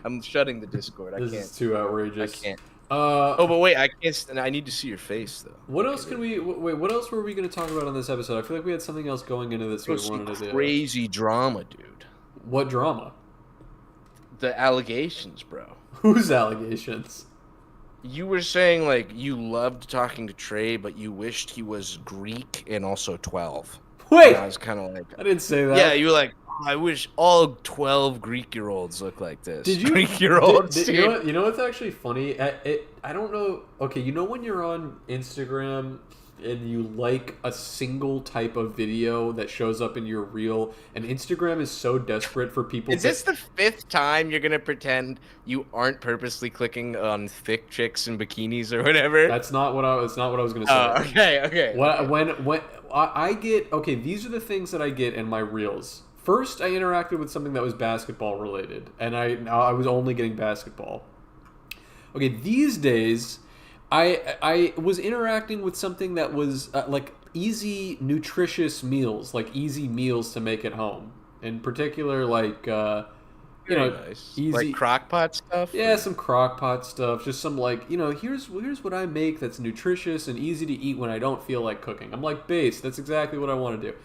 I'm shutting the Discord. I can't. This is too outrageous. I can't. Oh, but wait, I can't. I need to see your face though. What else can we? Wait, what else were we going to talk about on this episode? I feel like we had something else going into this. We wanted to do crazy drama, dude. What drama? The allegations, bro. Whose allegations? You were saying like you loved talking to Trey, but you wished he was Greek and also 12. Wait, and I was kind of like, I didn't say that. Yeah, you were like, I wish all 12 Greek-year-olds look like this. Did you? Greek-year-olds? You know what's actually funny? I don't know. Okay, you know when you're on Instagram and you like a single type of video that shows up in your reel, and Instagram is so desperate for people. Is this the 5th time you're gonna pretend you aren't purposely clicking on thick chicks in bikinis or whatever? That's not what I was gonna say. Okay. When I get these are the things that I get in my reels. First, I interacted with something that was basketball related, and I was only getting basketball. Okay, these days, I was interacting with something that was like easy, nutritious meals, like easy meals to make at home. In particular, like nice. easy like crockpot stuff. Yeah, some crockpot stuff. Just some like here's what I make that's nutritious and easy to eat when I don't feel like cooking. I'm like, base. That's exactly what I want to do.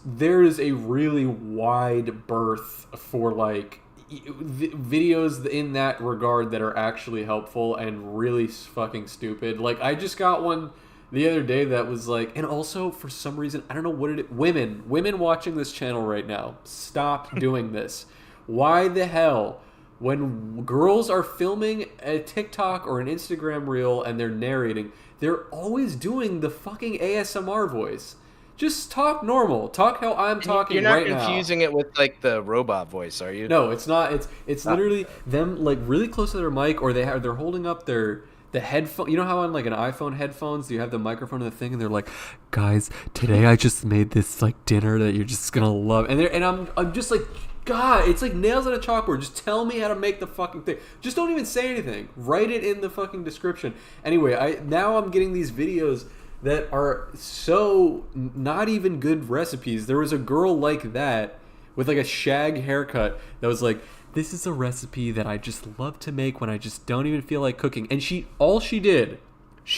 There is a really wide berth for like videos in that regard that are actually helpful and really fucking stupid. Like I just got one the other day that was like, and also for some reason I don't know what it is. Women watching this channel right now, stop doing this. Why the hell when girls are filming a TikTok or an Instagram reel and they're narrating, they're always doing the fucking ASMR voice. Just talk normal. Talk how I'm talking You're not right now. confusing it with like the robot voice, are you? No, it's not. It's literally them like really close to their mic, or they're holding up the headphone. You know how on like an iPhone headphones you have the microphone and the thing, and they're like, "Guys, today I just made this like dinner that you're just gonna love." And I'm just like, God, it's like nails on a chalkboard. Just tell me how to make the fucking thing. Just don't even say anything. Write it in the fucking description. Anyway, I'm getting these videos that are so not even good recipes. There was a girl like that with like a shag haircut that was like, this is a recipe that I just love to make when I just don't even feel like cooking. And she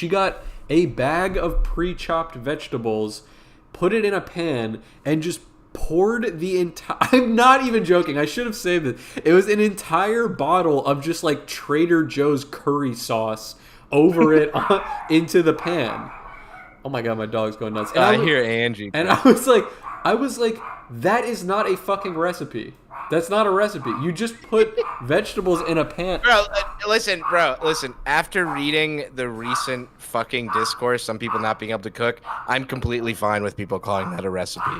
got a bag of pre-chopped vegetables, put it in a pan, and just poured the entire... I'm not even joking. I should have saved it. It was an entire bottle of just like Trader Joe's curry sauce over it into the pan. Oh my God, my dog's going nuts. And I hear Angie. And I was like, that is not a fucking recipe. That's not a recipe. You just put vegetables in a pan. Bro, listen. After reading the recent fucking discourse, some people not being able to cook, I'm completely fine with people calling that a recipe.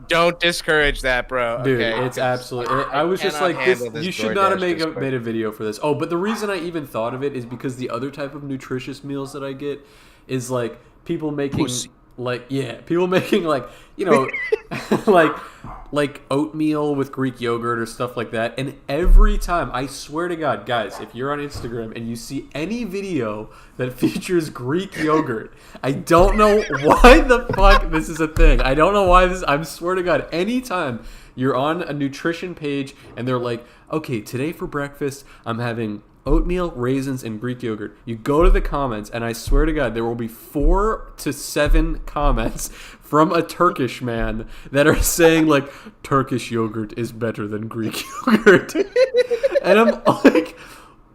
Don't discourage that, bro. Dude, okay? it's absolutely... I was just like, you should not have made a video for this. Oh, but the reason I even thought of it is because the other type of nutritious meals that I get is like people making... people making like, you know, like oatmeal with Greek yogurt or stuff like that. And every time, I swear to God, guys, if you're on Instagram and you see any video that features Greek yogurt, I don't know why the fuck this is a thing. I don't know why this... I swear to God, anytime you're on a nutrition page and they're like, okay, today for breakfast, I'm having oatmeal, raisins, and Greek yogurt. You go to the comments, and I swear to God, there will be 4 to 7 comments from a Turkish man that are saying, like, Turkish yogurt is better than Greek yogurt. And I'm like,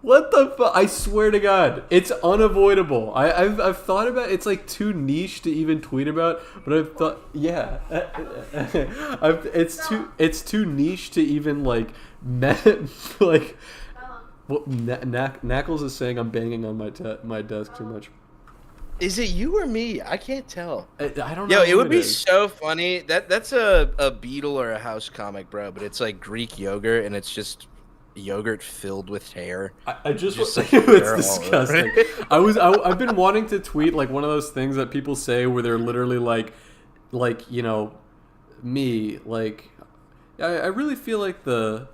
what the fuck? I swear to God, it's unavoidable. I've thought about it. It's like too niche to even tweet about, but I've thought, yeah. It's too niche to even, like, like... Well, Knackles is saying I'm banging on my desk too much. Is it you or me? I can't tell. I don't know. Yo, it would be so funny. That's a Beetle or a House comic, bro. But it's like Greek yogurt, and it's just yogurt filled with hair. I just like, it's disgusting. I've been wanting to tweet like one of those things that people say where they're literally like you know, me like I really feel like the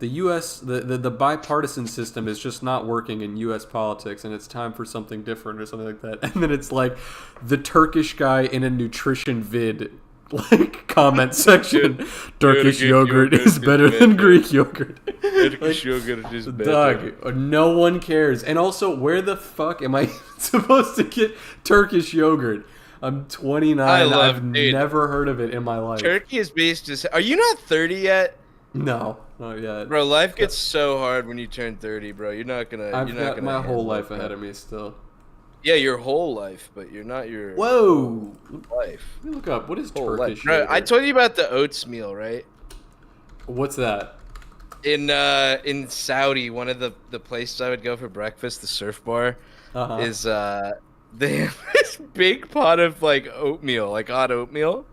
U.S. the bipartisan system is just not working in U.S. politics, and it's time for something different or something like that. And then it's like the Turkish guy in a nutrition vid, like comment section. Turkish yogurt is better than Greek yogurt. Turkish yogurt is better. Doug, no one cares. And also, where the fuck am I supposed to get Turkish yogurt? I'm 29. I've never heard of it in my life. Turkey is based. Are you not 30 yet? No, not yet. Bro, life gets so hard when you turn 30, bro. You're not gonna. I've got my whole life ahead of me still. Yeah, your whole life, but you're not your. Whoa. Life. Let me look up. What is whole Turkish? Bro, I told you about the oats meal, right? What's that? In Saudi, one of the places I would go for breakfast, the surf bar, is they have this big pot of like oatmeal, like hot oatmeal.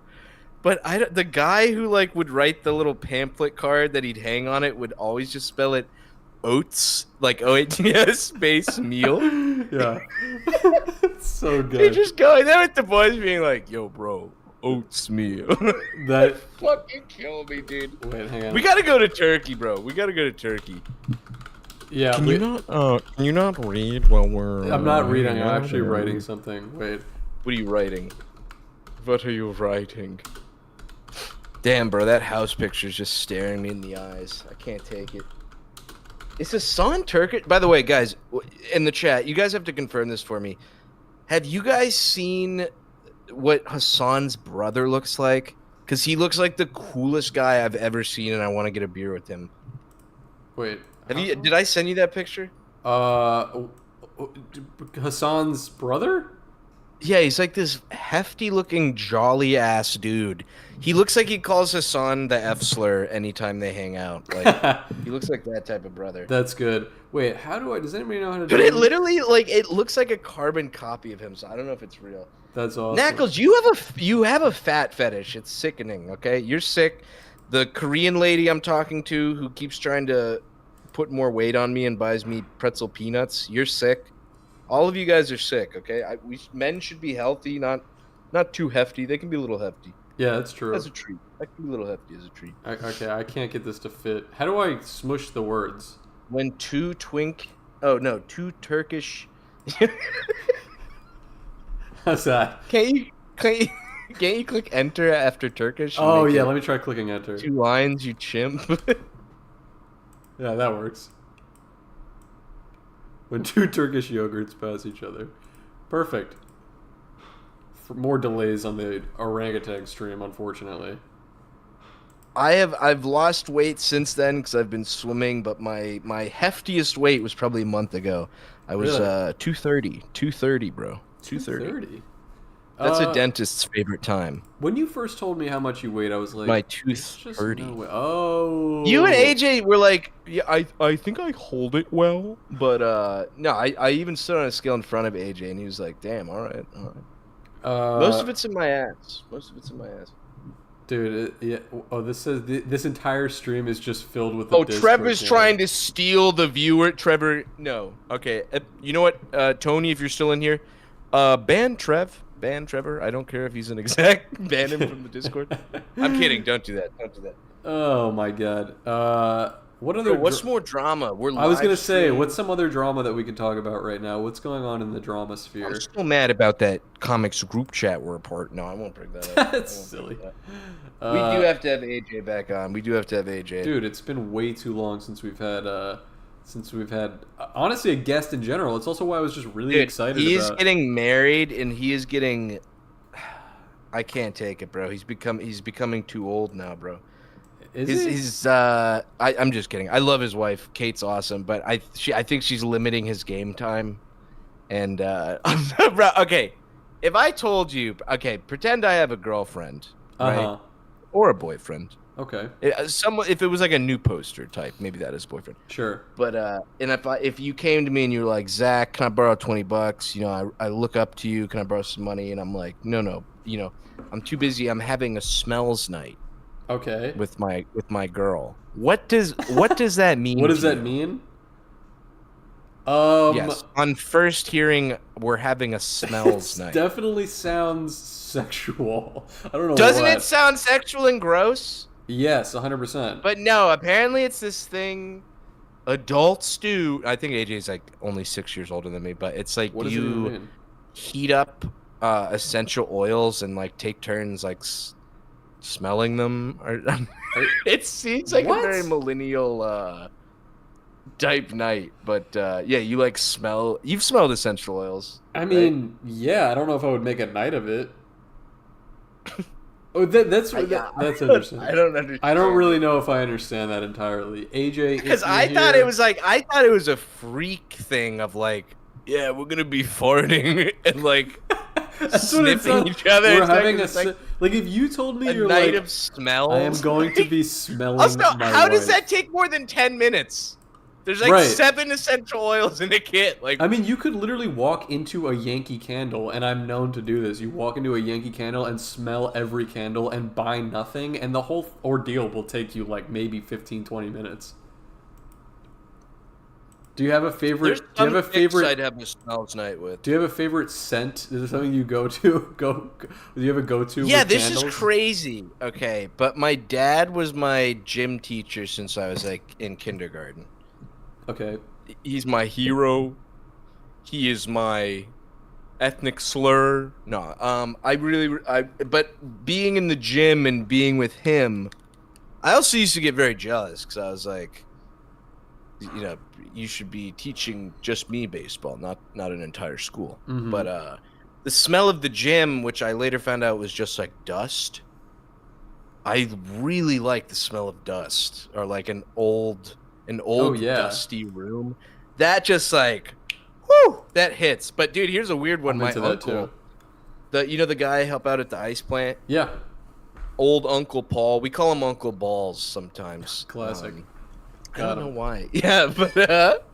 But the guy who like would write the little pamphlet card that he'd hang on it would always just spell it oats, like OATS space meal. Yeah. It's so good. He just going there with the boys being like, yo, bro, oats meal. That fucking kill me, dude. Wait, hang on. We gotta go to Turkey, bro. We gotta go to Turkey. Yeah. Can you not read while we're... I'm not reading. I'm actually writing something. Wait. What are you writing? What are you writing? Damn, bro, that house picture is just staring me in the eyes. I can't take it. Is Hassan Turkish? By the way, guys, in the chat, you guys have to confirm this for me. Have you guys seen what Hassan's brother looks like? Because he looks like the coolest guy I've ever seen, and I want to get a beer with him. Wait. Did I send you that picture? Hassan's brother? Yeah, he's like this hefty looking jolly ass dude. He looks like he calls Hassan the F slur anytime they hang out. Like he looks like that type of brother. That's good. Wait, how do I? Does anybody know how to But do it it? literally like it looks like a carbon copy of him, so I don't know if it's real. That's awesome. Knuckles, you have a fat fetish. It's sickening, okay? You're sick. The Korean lady I'm talking to who keeps trying to put more weight on me and buys me pretzel peanuts, you're sick. All of you guys are sick, okay? Men should be healthy, not too hefty. They can be a little hefty. Yeah, that's true. As a treat. I can be a little hefty as a treat. Okay, I can't get this to fit. How do I smush the words? When two Turkish. How's that? Can't you click enter after Turkish? Oh yeah, let me try clicking enter. 2 lines, you chimp. Yeah, that works. When 2 Turkish yogurts pass each other. Perfect. For more delays on the orangutan stream, unfortunately. I've lost weight since then because I've been swimming, but my heftiest weight was probably a month ago. I was Really? 230, bro. 230. That's a dentist's favorite time. When you first told me how much you weighed, I was like, My "There's just 230. no way." Oh. You and AJ were like, yeah, I think I hold it well, but no, I even stood on a scale in front of AJ, and he was like, damn, all right. Most of it's in my ass. Dude, yeah. Oh, this says this entire stream is just filled with. The Trevor's trying to steal the viewer. Trevor, no. Okay, you know what, Tony, if you're still in here, ban Trevor. I don't care if he's an exec. Ban him from the Discord. I'm kidding. Don't do that. Oh my god. What other? What's more drama? I was gonna say, what's some other drama that we could talk about right now? What's going on in the drama sphere? I'm still mad about that comics group chat we're a part. No, I won't bring that up. That's silly. We do have to have AJ back on. Dude, it's been way too long since we've had honestly a guest in general. It's also why I was just really excited. He's getting married, and he is getting. I can't take it, bro. He's becoming too old now, bro. I'm just kidding. I love his wife. Kate's awesome, but I think she's limiting his game time. And bro, okay, if I told you, okay, pretend I have a girlfriend, right, or a boyfriend. Okay. If it was like a new poster type, maybe that is boyfriend. Sure. But and if you came to me and you're like, Zach, can I borrow $20? You know, I look up to you. Can I borrow some money? And I'm like, no. You know, I'm too busy. I'm having a smells night. Okay. With my girl. What does that mean? What does that mean? Yes. On first hearing, we're having a smells night. Definitely sounds sexual. I don't know. Doesn't it sound sexual and gross? Yes, 100%. But no, apparently it's this thing adults do. I think AJ's like only 6 years older than me, but it's like what you heat up essential oils and like take turns like smelling them. It seems like a very millennial type night, but yeah, you like smell. You've smelled essential oils. I mean, yeah. I don't know if I would make a night of it. Oh, that's interesting. I don't understand. I don't really know if I understand that entirely. AJ, because I thought it was a freak thing of like, yeah, we're gonna be farting and like sniffing each other. We're having like if you told me you're night like of smells. I am going to be smelling. Also, my how does wife. that take more than 10 minutes? There's like 7 essential oils in a kit. Like, I mean, you could literally walk into a Yankee Candle, and I'm known to do this. You walk into a Yankee Candle and smell every candle and buy nothing, and the whole ordeal will take you like maybe 15, 20 minutes. Do you have a favorite? I'd have a smells night with. Do you have a favorite scent? Is there something you go to? Do you have a go-to? Yeah, with this candles? is crazy. Okay, but my dad was my gym teacher since I was like in kindergarten. Okay. He's my hero. He is my ethnic slur. No, but being in the gym and being with him, I also used to get very jealous because I was like, you know, you should be teaching just me baseball, not an entire school. Mm-hmm. But the smell of the gym, which I later found out was just like dust. I really like the smell of dust, or like an old dusty room. That just like, whoo, that hits. But dude, here's a weird one. I'm into that too. The guy I help out at the ice plant? Yeah. Old Uncle Paul. We call him Uncle Balls sometimes. Classic. I don't know why. Yeah, but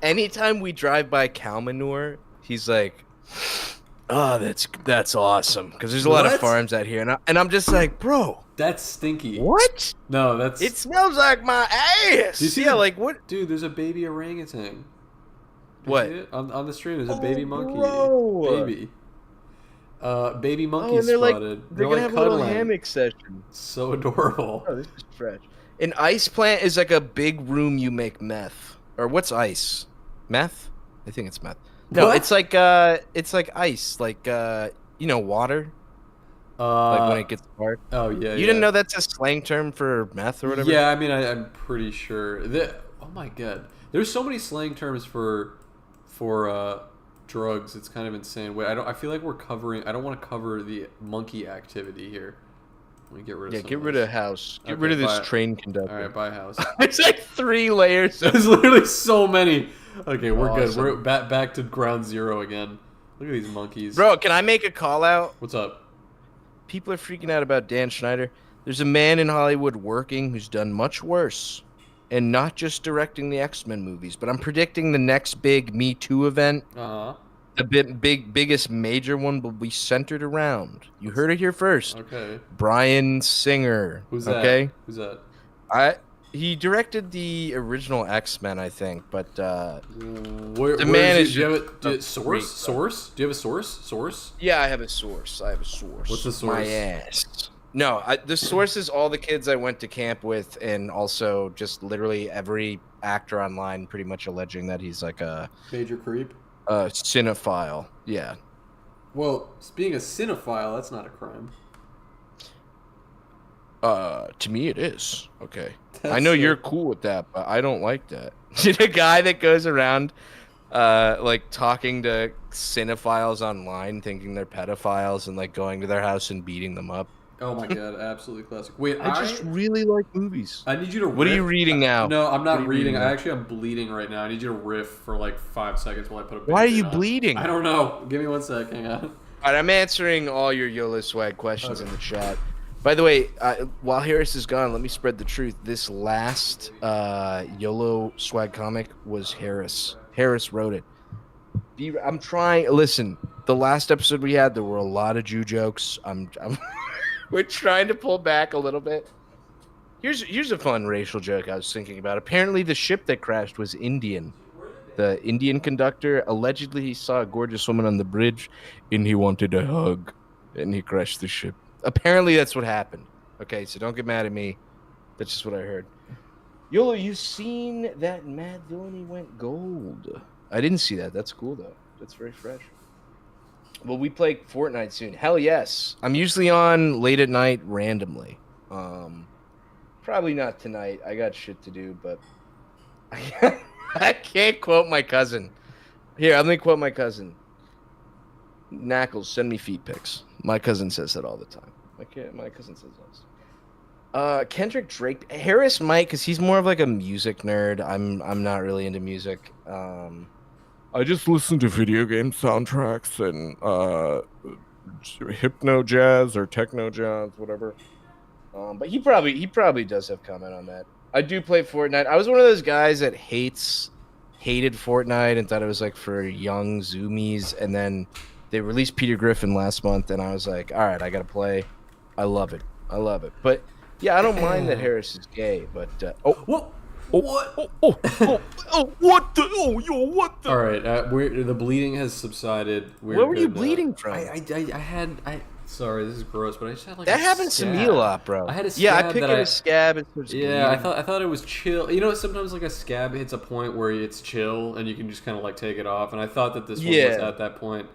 anytime we drive by cow manure, he's like, "Oh, that's awesome." Because there's a lot of farms out here, and I'm just like, bro, that's stinky. What? No, that's. It smells like my ass. Do you see like what? Dude, there's a baby orangutan. What? On the stream, there's a baby monkey. Bro. Baby monkey they're spotted. They're gonna have a little hammock session. So adorable. Oh, this is fresh. An ice plant is like a big room you make meth. Or what's ice? Meth? I think it's meth. No, what? it's like ice, like water. Like when it gets hard. Oh yeah. You didn't know that's a slang term for meth or whatever? Yeah, I mean I'm pretty sure. Oh my god. There's so many slang terms for drugs. It's kind of insane. Wait, I feel like we're covering. I don't want to cover the monkey activity here. Let me get rid of. Yeah, get rid of house. Get rid of this train conductor. All right, buy house. It's like 3 layers. There's literally so many. Okay, we're awesome. good. We're back to ground zero again. Look at these monkeys. Bro, can I make a call out? What's up? People are freaking out about Dan Schneider. There's a man in Hollywood working who's done much worse. And not just directing the X-Men movies, but I'm predicting the next big Me Too event. Uh-huh. The biggest major one will be centered around. You heard it here first. Okay. Bryan Singer. Who's that? Okay. Who's that? He directed the original X-Men, I think, but the man is. Do you have a source? Source? Do you have a source? Source? Yeah, I have a source. What's the source? My ass. No, the source is all the kids I went to camp with, and also just literally every actor online pretty much alleging that he's like a major creep. Cinephile. Yeah. Well, being a cinephile, that's not a crime. To me it is. Okay. I know you're cool with that, but I don't like that. The guy that goes around like talking to cinephiles online thinking they're pedophiles and like going to their house and beating them up. Oh my god, absolutely classic. Wait, I just really like movies. I need you to riff. What are you reading now? No, I'm not reading. I'm bleeding right now. I need you to riff for like 5 seconds while I put a Why are you bleeding? I don't know. Give me 1 sec. Hang on. All right, I'm answering all your YOLO swag questions in the chat. By the way, while Harris is gone, let me spread the truth. This last YOLO swag comic was Harris. Harris wrote it. I'm trying. Listen, the last episode we had, there were a lot of Jew jokes. We're trying to pull back a little bit. Here's a fun racial joke I was thinking about. Apparently, the ship that crashed was Indian. The Indian conductor, allegedly he saw a gorgeous woman on the bridge, and he wanted a hug, and he crashed the ship. Apparently, that's what happened. Okay, so don't get mad at me. That's just what I heard. YOLO, you seen that Mad Villainy went gold? I didn't see that. That's cool, though. That's very fresh. Well, we play Fortnite soon. Hell yes. I'm usually on late at night randomly. Probably not tonight. I got shit to do, but I can't quote my cousin. Here, I'm going to quote my cousin. Knackles, send me feet pics. My cousin says that all the time. My cousin says that. Kendrick Drake. Harris might, because he's more of like a music nerd. I'm not really into music. I just listen to video game soundtracks and hypno jazz or techno jazz, whatever. But he probably does have comment on that. I do play Fortnite. I was one of those guys that hated Fortnite and thought it was like for young zoomies, and then they released Peter Griffin last month, and I was like, all right, I gotta play. I love it. But yeah, I don't mind that Harris is gay. But what? What the? What the? All right, the bleeding has subsided. Where were you bleeding from? Sorry, this is gross, but I just had like that happens to me a lot, bro. I had a scab. Yeah, I picked a scab. And yeah, I thought it was chill. You know, sometimes like a scab hits a point where it's chill and you can just kind of like take it off. And I thought that this one was at that point,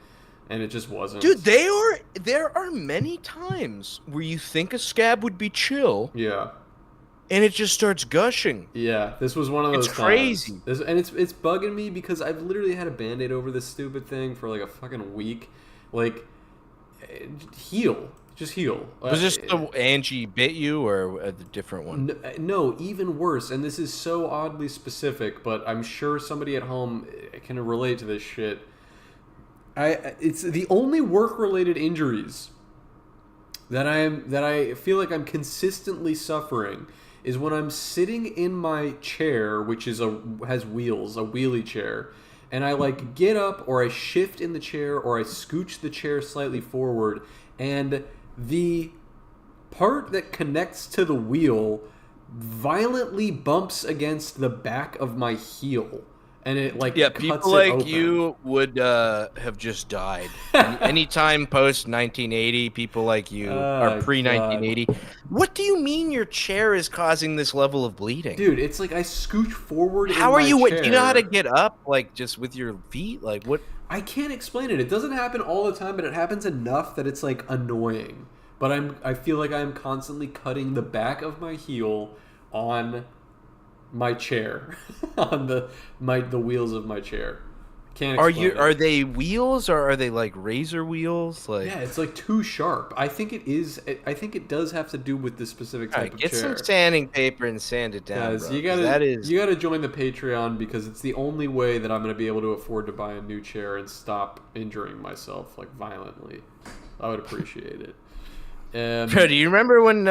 and it just wasn't. Dude, there are many times where you think a scab would be chill. Yeah. And it just starts gushing. Yeah, this was one of those. It's crazy. And it's bugging me because I've literally had a Band-Aid over this stupid thing for like a fucking week. Like, heal. Just heal. Was this the Angie bit you or a different one? No, even worse. And this is so oddly specific, but I'm sure somebody at home can relate to this shit. It's the only work-related injuries that I feel like I'm consistently suffering is when I'm sitting in my chair, which has wheels, a wheelie chair, and I like get up or I shift in the chair or I scooch the chair slightly forward, and the part that connects to the wheel violently bumps against the back of my heel. And it like cuts people like open. you would have just died. Anytime post 1980, people like you are pre 1980. What do you mean your chair is causing this level of bleeding, dude? It's like I scooch forward. How are you? Chair. Do you know how to get up? Like just with your feet? Like what? I can't explain it. It doesn't happen all the time, but it happens enough that it's like annoying. But I feel like I'm constantly cutting the back of my heel on my chair, on the wheels of my chair. Can't explain Are they wheels or are they like razor wheels? Like yeah, it's like too sharp. I think it is. I think it does have to do with this specific type of chair. Get some sanding paper and sand it down, guys. Bro, you gotta join the Patreon because it's the only way that I'm gonna be able to afford to buy a new chair and stop injuring myself like violently. I would appreciate it. Bro, do you remember when?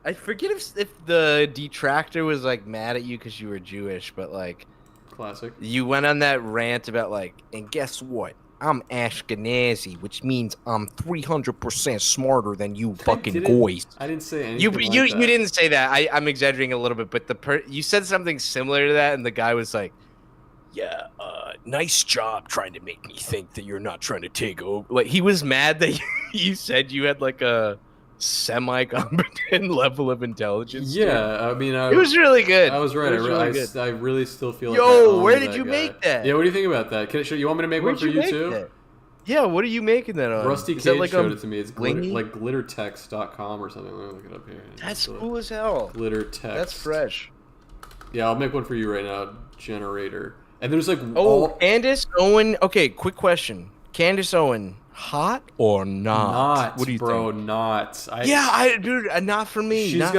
I forget if the detractor was like mad at you because you were Jewish, but like, classic. You went on that rant about like, and guess what? I'm Ashkenazi, which means I'm 300% smarter than you fucking goys. I didn't say anything. You didn't say that. I'm exaggerating a little bit, but you said something similar to that, and the guy was like, "Yeah, nice job trying to make me think that you're not trying to take over." Like he was mad that you said you had like a semi-competent level of intelligence. Yeah, I mean, it was really good. I was right. I really still feel like yo, where did you make that? Yeah, what do you think about that? You want me to make one for you too? That? Yeah, what are you making that on? Rusty Cage showed it to me. It's glittertext.com or something. Let me look it up here. That's cool as hell. Glittertext. That's fresh. Yeah, I'll make one for you right now. Generator. And there's like Candace Owen. Okay, quick question. Candace Owen, hot or not? What do you think? Not. Dude, not for me. She's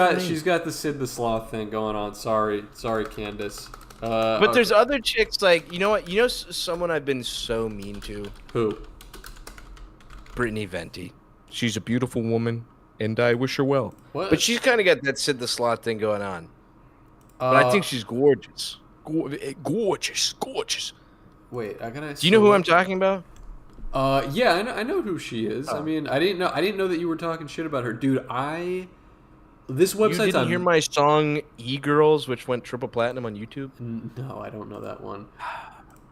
got the Sid the Sloth thing going on. Sorry, Candace. But there's other chicks like you know what? You know someone I've been so mean to. Who? Brittany Venti. She's a beautiful woman, and I wish her well. What? But she's kind of got that Sid the Sloth thing going on. But I think she's gorgeous. Gorgeous. Wait, I gotta. Do you know who I'm talking about? Yeah, I know who she is. I mean, I didn't know that you were talking shit about her, dude. This website's You didn't hear my song "E-Girls," which went triple platinum on YouTube? No, I don't know that one.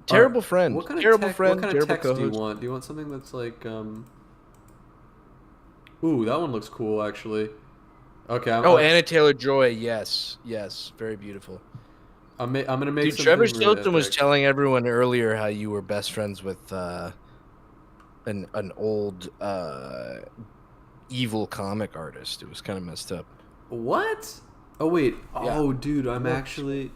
Terrible friend. What kind terrible of friend. What kind of text do you want? Do you want something that's like Ooh, that one looks cool actually. Okay. Anna Taylor-Joy. Yes, very beautiful. I'm gonna make. Dude, Trevor Stilton was telling everyone earlier how you were best friends with an old evil comic artist. It was kind of messed up. What? Oh wait. Yeah. Oh dude, I'm actually.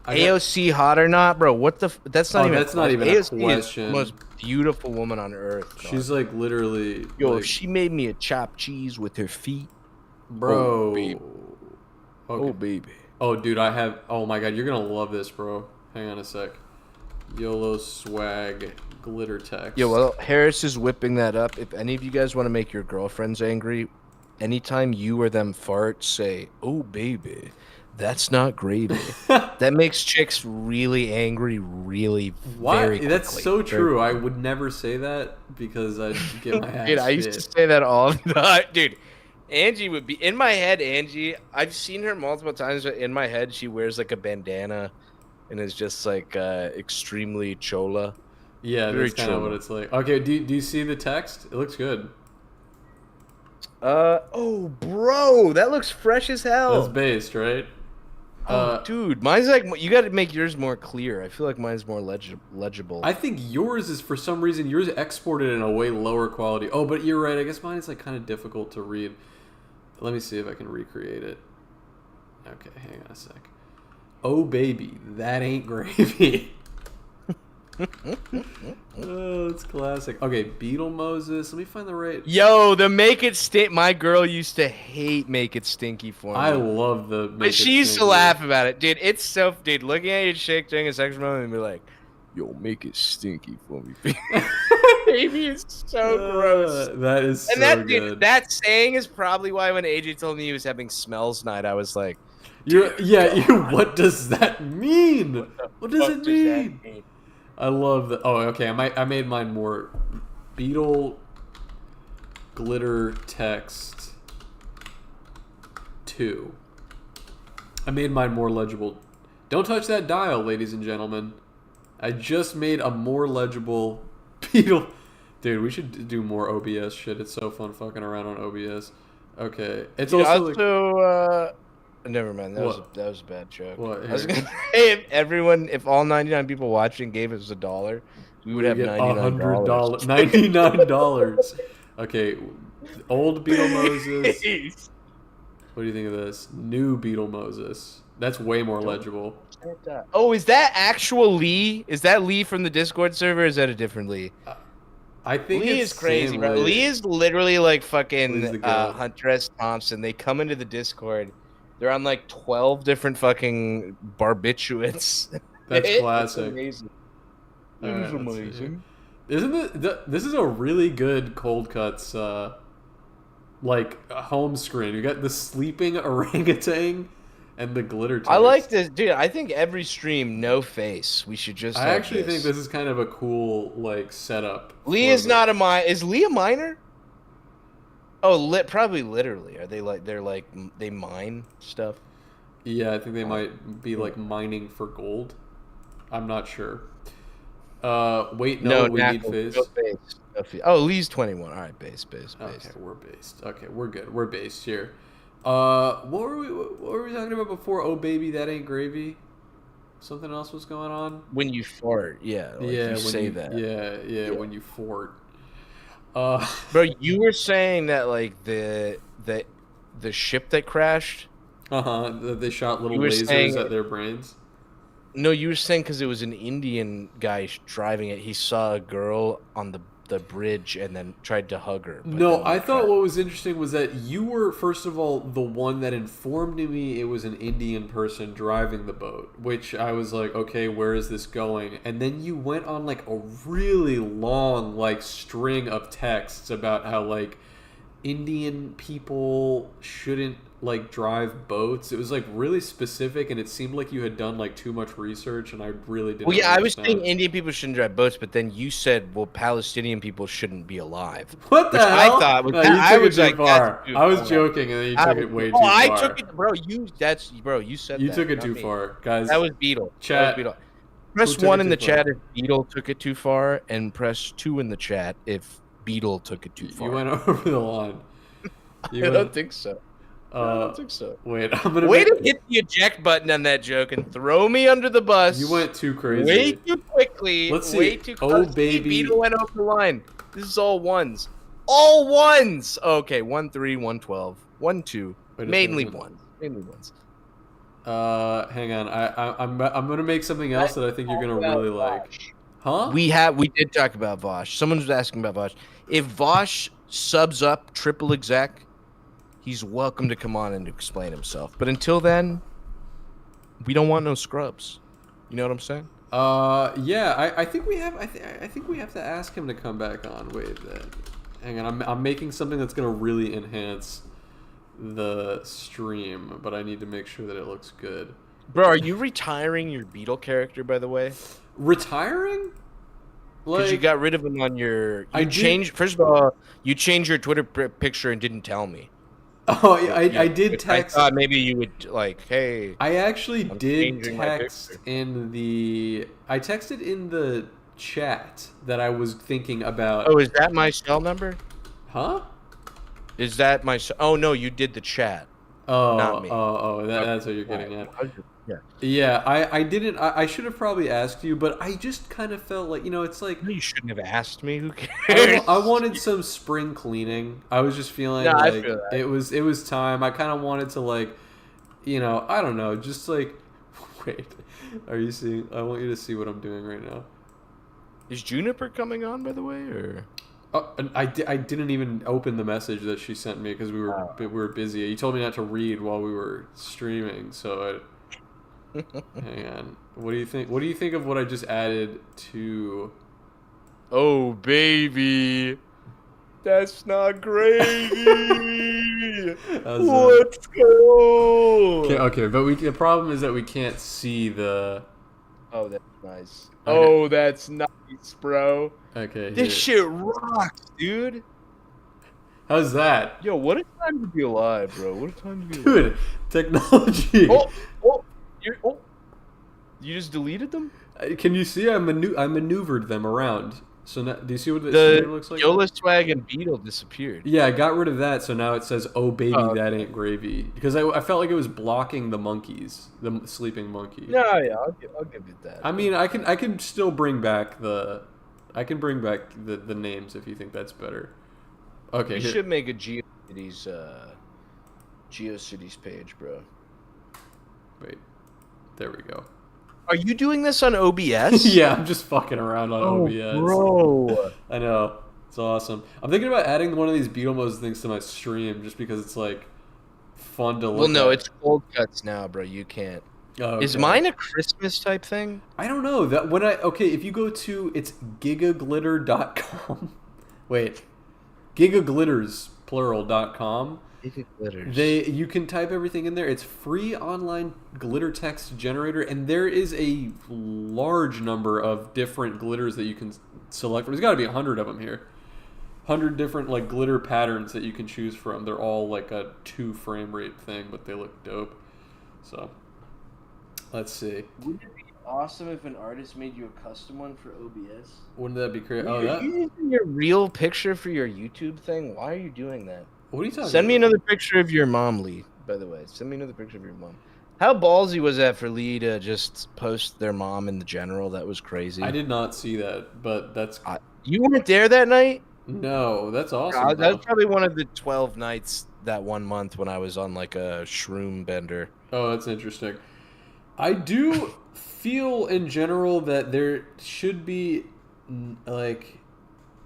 AOC hot or not, bro? That's not even. That's not even AOC a question. Is the most beautiful woman on earth. Dog. She's like literally. Yo, like, she made me a chopped cheese with her feet. Bro. Oh, baby. Okay. Oh baby. Oh dude, I have. Oh my god, you're gonna love this, bro. Hang on a sec. YOLO swag glitter text. Yeah, well, Harris is whipping that up. If any of you guys want to make your girlfriends angry, anytime you or them fart, say, "Oh baby." That's not gravy. That makes chicks really angry, very quickly. That's so true. I would never say that because I'd get my ass Dude, I used to say that all the time. Dude, Angie would be in my head. Angie, I've seen her multiple times, but in my head, she wears like a bandana and is just like extremely chola. Yeah, that's kind of what it's like. Okay, do you see the text? It looks good. Oh, bro, that looks fresh as hell. That's based, right? Dude, mine's like, you got to make yours more clear. I feel like mine's more legible. I think yours is, for some reason, yours exported in a way lower quality. Oh, but you're right. I guess mine is like kind of difficult to read. Let me see if I can recreate it. Okay, hang on a sec. Oh, baby, that ain't gravy. Oh, it's classic. Okay, Beetle Moses. Let me find the right. Yo, the Make It Stink. My girl used to hate Make It Stinky for me. I love the. But she used to laugh about it, dude. It's so, dude. Looking at your chick during a sexual moment and be like, Yo, make it stinky for me, baby. It's so gross. That is so And good. that saying is probably why when AJ told me he was having smells night, I was like, what does that mean? What does it mean? mean? I love that. Oh, okay. I made mine more Beetle glitter text 2. I made mine more legible. Don't touch that dial, ladies and gentlemen. I just made a more legible Beetle. Dude, we should do more OBS shit. It's so fun fucking around on OBS. Okay, it's also never mind. That was a bad joke. What? I was gonna say if all 99 people watching gave us $1, we would have $99. $99. Okay, old Beetle Moses. What do you think of this? New Beetle Moses. That's way more legible. Oh, is that actual Lee? Is that Lee from the Discord server? Or is that a different Lee? I think Lee is crazy, bro. Lee is literally like fucking Hunter S. Thompson. They come into the Discord. They're on like 12 different fucking barbiturates. That's classic. Amazing. It is amazing. Isn't it? This is a really good Cold Cuts like home screen. You got the sleeping orangutan and the glitter text. I like this, dude. I think every stream, no face. We should just. I actually think this is kind of a cool like setup. Lee is not a mine. Is Lee a miner? Oh, probably literally. Are they like they mine stuff? Yeah, I think they might be like mining for gold. I'm not sure. Wait, no, we need face. No face. Oh, Lee's 21. All right, base. Okay, we're based. Okay, we're good. We're based here. What were we talking about before? Oh baby, that ain't gravy. Something else was going on. When you fart, yeah. Like yeah, you say that. Yeah, when you fart. Bro, you were saying that like the ship that crashed. They shot little lasers at their brains. No, you were saying because it was an Indian guy driving it. He saw a girl on the bridge and then tried to hug her. No, I thought what was interesting was that you were, first of all, the one that informed me it was an Indian person driving the boat, which I was like, okay, where is this going? And then you went on like a really long like string of texts about how like Indian people shouldn't like drive boats. It was like really specific, and it seemed like you had done like too much research, and I really didn't. Well, yeah, I was saying Indian people shouldn't drive boats, but then you said, well, Palestinian people shouldn't be alive. What the hell? I thought was, no, I was like, far. I was joking, and then you took it way too far. I took it, bro. You said you took it too far, guys. That was Beetle. Chat. Press 1 in the chat if Beetle took it too far, and press 2 in the chat if Beetle took it too far. You went over the line. I don't think so. I don't think so. Wait, I'm gonna to hit the eject button on that joke and throw me under the bus. You went too crazy. Way too quickly. Let's see. Way too close. Oh baby, Beetle went over the line. This is all ones. All ones. Okay, 1 3, 1 12, 1 2. Mainly ones. Mainly ones. Hang on. I'm gonna make something else that I think you're gonna really like. Huh? We did talk about Vosh. Someone was asking about Vosh. If Vosh subs up triple exec, he's welcome to come on and explain himself. But until then, we don't want no scrubs. You know what I'm saying? Yeah. I think we have. I think we have to ask him to come back on. Wait, hang on. I'm making something that's gonna really enhance the stream, but I need to make sure that it looks good. Bro, are you retiring your Beetle character, by the way? Retiring? Because you got rid of him on your. First of all, you changed your Twitter picture and didn't tell me. Oh, I did text. I thought maybe you would like, hey. I actually did text in the. I texted in the chat that I was thinking about. Oh, is that my cell number? Huh? Is that my? Oh no, you did the chat. Oh, not me. That's what you're getting at. Yeah. Yeah, I didn't. I should have probably asked you, but I just kind of felt like, it's like. No, you shouldn't have asked me. Who cares? I wanted some spring cleaning. I was just feeling like it was time. I kind of wanted to like, I don't know, just like, wait, are you seeing? I want you to see what I'm doing right now. Is Juniper coming on, by the way, or? Oh, and I didn't even open the message that she sent me because we were busy. You told me not to read while we were streaming, so Hang on. What do you think? What do you think of what I just added to? Oh baby, that's not gravy. Let's go. Okay, but the problem is that we can't see the. Oh, that's nice. Okay. Oh, that's nice, bro. Okay. This shit rocks, dude. How's that? Yo, what a time to be alive, bro. What a time to be alive. Dude, technology. You just deleted them? Can you see? I maneuvered them around. So now, do you see what the looks like? Yola Swag and Beetle disappeared. Yeah, I got rid of that, so now it says, "Oh baby, that ain't gravy," because I felt like it was blocking the monkeys, the sleeping monkey. No, yeah, I'll give you that. I mean, I can still bring back the names if you think that's better. Okay, you should make a GeoCities page, bro. Wait, there we go. Are you doing this on OBS? Yeah, I'm just fucking around on OBS. Bro. I know. It's awesome. I'm thinking about adding one of these Beetlejuice things to my stream just because it's like fun to look at. Well, no, it's cold cuts now, bro. You can't. Oh, okay. Is mine a Christmas type thing? I don't know. If you go to it's gigaglitter.com. Wait. Gigaglitters plural.com. You can type everything in there. It's free online glitter text generator, and there is a large number of different glitters that you can select from. There's got to be 100 of them here. 100 different like glitter patterns that you can choose from. They're all like a 2 frame rate thing, but they look dope. So let's see. Wouldn't it be awesome if an artist made you a custom one for OBS? Wouldn't that be crazy? Are you using your real picture for your YouTube thing? Why are you doing that? What are you talking about? Send me another picture of your mom, Lee, by the way. Send me another picture of your mom. How ballsy was that for Lee to just post their mom in the general? That was crazy. I did not see that, but that's... You weren't there that night? No, that's awesome. That was probably one of the 12 nights that one month when I was on like a shroom bender. Oh, that's interesting. I do feel in general that there should be like...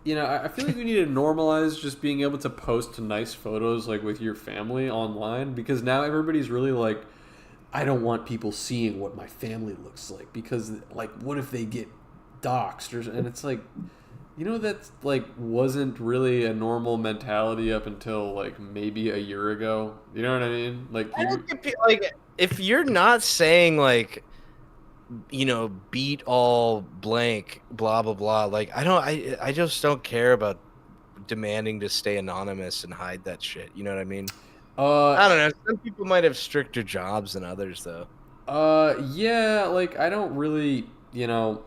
You know, I feel like we need to normalize just being able to post nice photos like with your family online, because now everybody's really like, I don't want people seeing what my family looks like because like what if they get doxxed and it's like, you know, that's like wasn't really a normal mentality up until like maybe a year ago. You know what I mean? Like, if you're not saying like, you know, beat all blank, blah blah blah. Like I just don't care about demanding to stay anonymous and hide that shit. You know what I mean? I don't know. Some people might have stricter jobs than others, though. Yeah. Like I don't really, you know.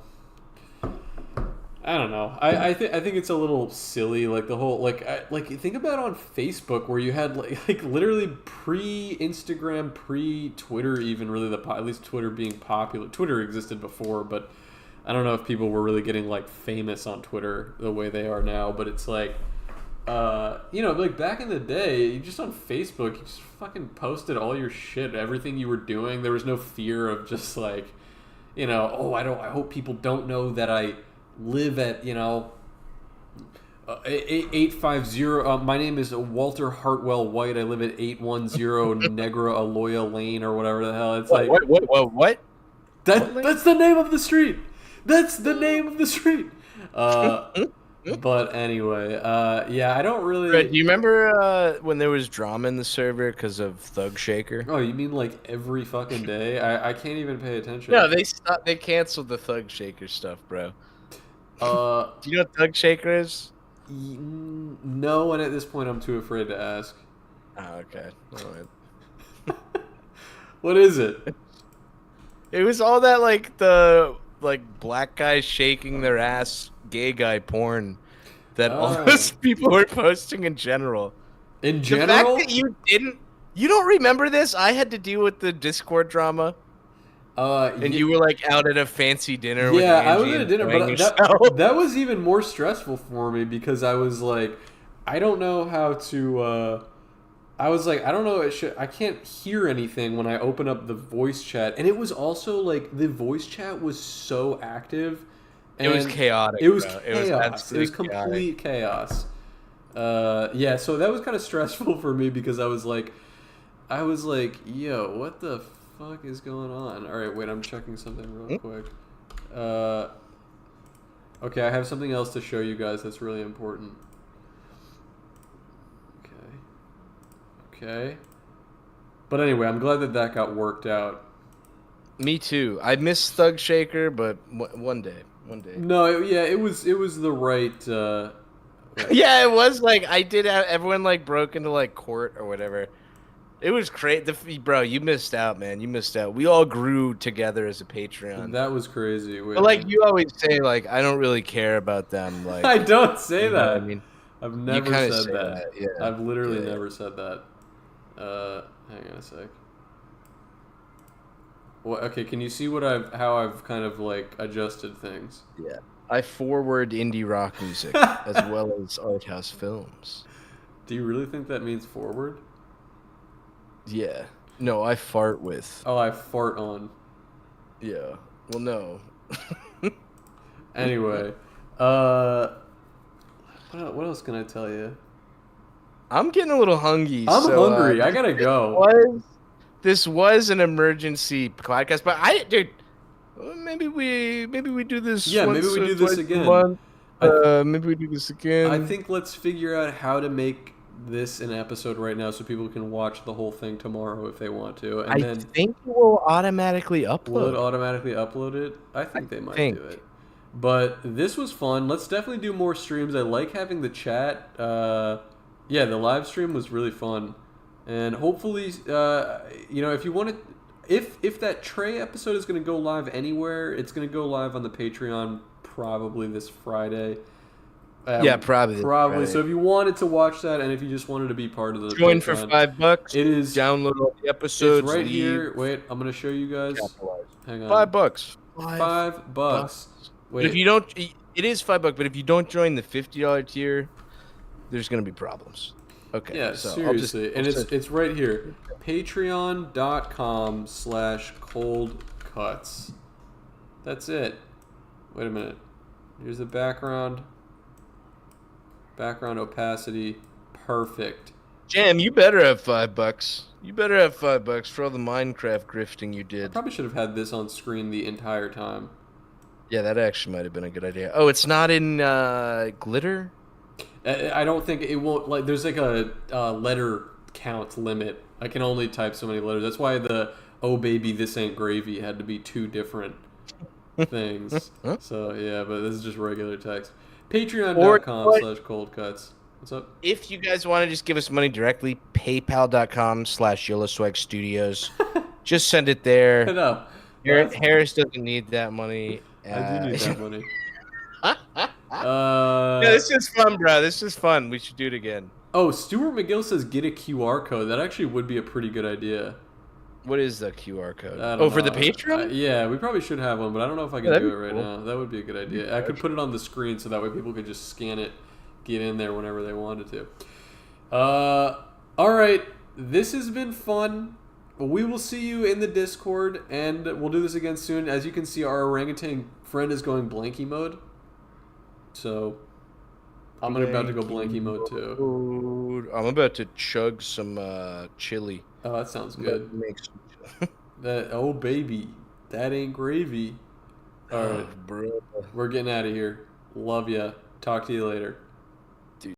I don't know. I think it's a little silly. Like the whole like think about on Facebook where you had like literally pre-Instagram, pre-Twitter, even really at least Twitter being popular. Twitter existed before, but I don't know if people were really getting like famous on Twitter the way they are now. But it's like, you know, like back in the day, you just on Facebook, you just fucking posted all your shit, everything you were doing. There was no fear of just like, you know, oh, I hope people don't know that I live at, you know, 850. My name is Walter Hartwell White. I live at 810 Negra Aloya Lane or whatever the hell. It's like what? That's the name of the street. That's the name of the street. But anyway, yeah, I don't really. Right, do you remember when there was drama in the server because of Thug Shaker? Oh, you mean like every fucking day? I can't even pay attention. No, they canceled the Thug Shaker stuff, bro. Do you know what Thug Shaker is? No, and at this point, I'm too afraid to ask. Oh, okay. All right. What is it? It was all that like black guys shaking their ass, gay guy porn that all those people were posting in general. In general, the fact that you don't remember this? I had to deal with the Discord drama. And you were like out at a fancy dinner. Yeah, with Angie I was at a dinner, but that was even more stressful for me because I was like, I don't know how to. I was like, I don't know. I can't hear anything when I open up the voice chat, and it was also like the voice chat was so active. And it was chaotic. It was bro. chaos. It was complete chaos. Yeah, so that was kind of stressful for me because I was like, yo, what the fuck is going on? All right, wait, I'm checking something real quick. Okay, I have something else to show you guys that's really important. Okay. But anyway, I'm glad that got worked out. Me too. I miss Thug Shaker, but one day. No, it was the right. Yeah, it was like I did have everyone like broke into like court or whatever. It was crazy, bro. You missed out, man. You missed out. We all grew together as a Patreon. That was crazy. But like you always say, like I don't really care about them. Like I don't say that. I mean, I've never said that. Yeah. I've literally never said that. Hang on a sec. Well, okay, can you see how I've kind of like adjusted things? Yeah. I forward indie rock music as well as art house films. Do you really think that means forward? Yeah. No, I fart with. Oh, I fart on. Yeah. Well, no. Anyway, what else can I tell you? I'm getting a little hungry. I'm hungry. I gotta go. This was an emergency podcast, but dude, maybe we do this. Yeah, maybe we do this again. Maybe we do this again. I think let's figure out how to make this an episode right now so people can watch the whole thing tomorrow if they want to. And I think it will automatically upload. Will it automatically upload it? I think they might do it. But this was fun. Let's definitely do more streams. I like having the chat. Yeah, the live stream was really fun. And hopefully, if you want to, if that Trey episode is going to go live anywhere, it's going to go live on the Patreon probably this Friday. Yeah, probably. Probably. So if you wanted to watch that, and if you just wanted to be part of the join Patreon, for $5. It is download all the episodes. It's right here. Wait, I'm going to show you guys. Hang on. $5. $5. Wait. But if you don't, it is $5. But if you don't join the $50 tier, there's going to be problems. Okay. Yeah, so seriously. And it's right here. Patreon.com/coldcuts. That's it. Wait a minute. Here's the background. Background opacity. Perfect. Jam, you better have $5. You better have $5 for all the Minecraft grifting you did. I probably should have had this on screen the entire time. Yeah, that actually might have been a good idea. Oh, it's not in glitter? I don't think it won't. Like, there's like a letter count limit. I can only type so many letters. That's why the "Oh baby, this ain't gravy" had to be 2 different things. So yeah, but this is just regular text. Patreon.com/coldcuts. What's up? If you guys want to just give us money directly, PayPal.com/YellowSwagStudios. Just send it there. No, Harris doesn't need that money. I do need that money. Yeah, this is fun, bro. This is fun. We should do it again. Oh, Stuart McGill says get a QR code. That actually would be a pretty good idea. What is the QR code? Oh, for the Patreon? Yeah, we probably should have one, but I don't know if I can do it right now. That would be a good idea. I could put it on the screen so that way people could just scan it, get in there whenever they wanted to. All right. This has been fun. We will see you in the Discord, and we'll do this again soon. As you can see, our orangutan friend is going blanky mode. So I'm about to go blanky mode too. I'm about to chug some chili. Oh, that sounds good. Oh baby, that ain't gravy. All right, bro. We're getting out of here. Love ya. Talk to you later.